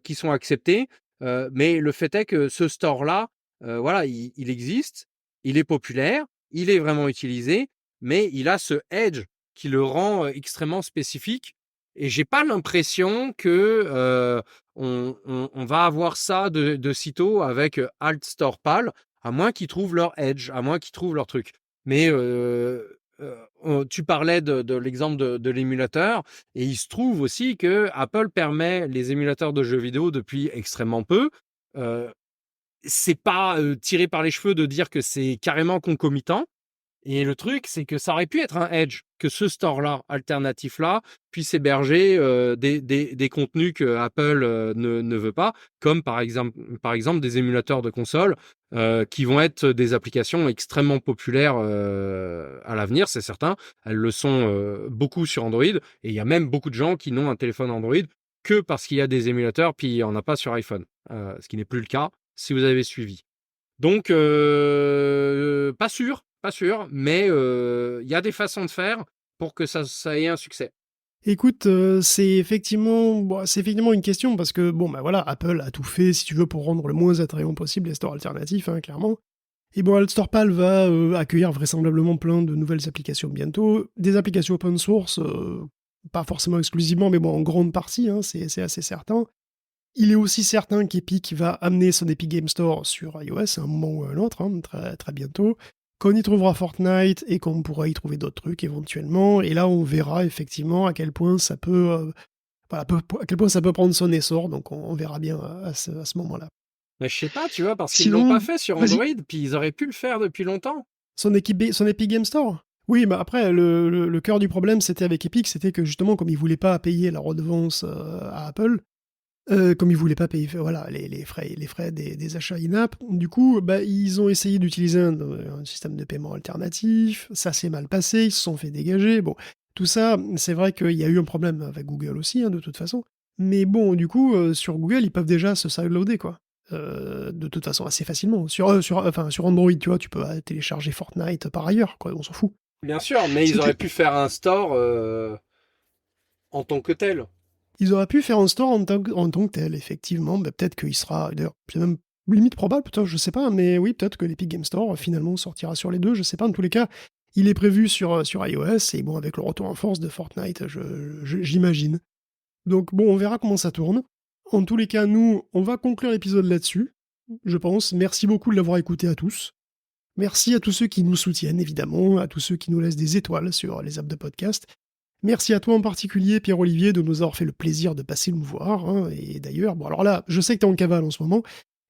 qui sont acceptées, mais le fait est que ce store-là, voilà, il existe, il est populaire, il est vraiment utilisé, mais il a ce edge qui le rend extrêmement spécifique. Et j'ai pas l'impression que on va avoir ça de sitôt avec Alt Store Pal, à moins qu'ils trouvent leur edge, à moins qu'ils trouvent leur truc. Mais tu parlais de l'exemple de l'émulateur, et il se trouve aussi que Apple permet les émulateurs de jeux vidéo depuis extrêmement peu. Euh, c'est pas tiré par les cheveux de dire que c'est carrément concomitant. Et le truc, c'est que ça aurait pu être un edge, que ce store-là, alternatif-là, puisse héberger des contenus que Apple ne veut pas, comme par exemple des émulateurs de consoles qui vont être des applications extrêmement populaires à l'avenir, c'est certain. Elles le sont beaucoup sur Android, et il y a même beaucoup de gens qui n'ont un téléphone Android que parce qu'il y a des émulateurs, puis il n'y en a pas sur iPhone, ce qui n'est plus le cas si vous avez suivi. Donc, pas sûr, mais il y a des façons de faire pour que ça ait un succès. Écoute, c'est effectivement une question parce que, bon, bah voilà, Apple a tout fait, si tu veux, pour rendre le moins attrayant possible les stores alternatifs, hein, clairement. Et bon, AltStorePal va accueillir vraisemblablement plein de nouvelles applications bientôt. Des applications open source, pas forcément exclusivement, mais bon, en grande partie, hein, c'est assez certain. Il est aussi certain qu'Epic va amener son Epic Game Store sur iOS à un moment ou à un autre, hein, très, très bientôt, qu'on y trouvera Fortnite et qu'on pourra y trouver d'autres trucs éventuellement. Et là, on verra effectivement à quel point ça peut, à quel point ça peut prendre son essor. Donc, on verra bien à ce moment-là. Mais je sais pas, tu vois, parce qu'ils l'ont Sinon, pas fait sur vas-y. Android, puis ils auraient pu le faire depuis longtemps. Son Epic Game Store. Oui, mais après, le cœur du problème, c'était avec Epic, c'était que justement, comme ils voulaient pas payer la redevance à Apple, comme ils voulaient pas payer voilà, les frais des achats in-app, du coup, bah, ils ont essayé d'utiliser un système de paiement alternatif, ça s'est mal passé, ils se sont fait dégager, bon, tout ça, c'est vrai qu'il y a eu un problème avec Google aussi, hein, de toute façon, mais bon, du coup, sur Google, ils peuvent déjà se sideloader, quoi. De toute façon, assez facilement. Sur Android, tu vois, tu peux télécharger Fortnite par ailleurs, quoi, on s'en fout. Bien sûr, mais ils auraient pu faire un store en tant que tel. Ils auraient pu faire un store en tant que tel, effectivement. Bah, peut-être qu'il sera. D'ailleurs, c'est même limite probable, peut-être, je sais pas, mais oui, peut-être que l'Epic Game Store finalement sortira sur les deux, je sais pas. En tous les cas, il est prévu sur iOS, et bon, avec le retour en force de Fortnite, j'imagine. Donc bon, on verra comment ça tourne. En tous les cas, nous, on va conclure l'épisode là-dessus, je pense. Merci beaucoup de l'avoir écouté à tous. Merci à tous ceux qui nous soutiennent, évidemment, à tous ceux qui nous laissent des étoiles sur les apps de podcast. Merci à toi en particulier, Pierre-Olivier, de nous avoir fait le plaisir de passer nous voir. Hein. Et d'ailleurs, bon, alors là, je sais que t'es en cavale en ce moment,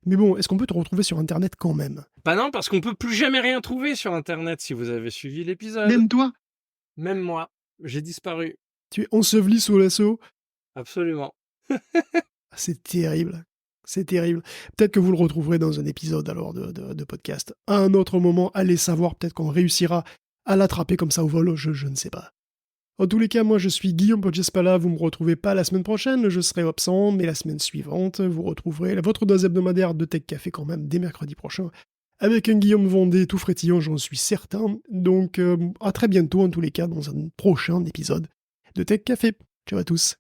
mais bon, est-ce qu'on peut te retrouver sur Internet quand même? Bah non, parce qu'on peut plus jamais rien trouver sur Internet si vous avez suivi l'épisode. Même toi? Même moi, j'ai disparu. Tu es enseveli sous l'assaut? Absolument. C'est terrible. C'est terrible. Peut-être que vous le retrouverez dans un épisode alors de podcast. À un autre moment, allez savoir, peut-être qu'on réussira à l'attraper comme ça au vol, je ne sais pas. En tous les cas, moi je suis Guillaume Podgespala, vous me retrouvez pas la semaine prochaine, je serai absent, mais la semaine suivante, vous retrouverez votre dose hebdomadaire de Tech Café quand même dès mercredi prochain, avec un Guillaume Vendée tout frétillant, j'en suis certain. Donc à très bientôt en tous les cas dans un prochain épisode de Tech Café. Ciao à tous.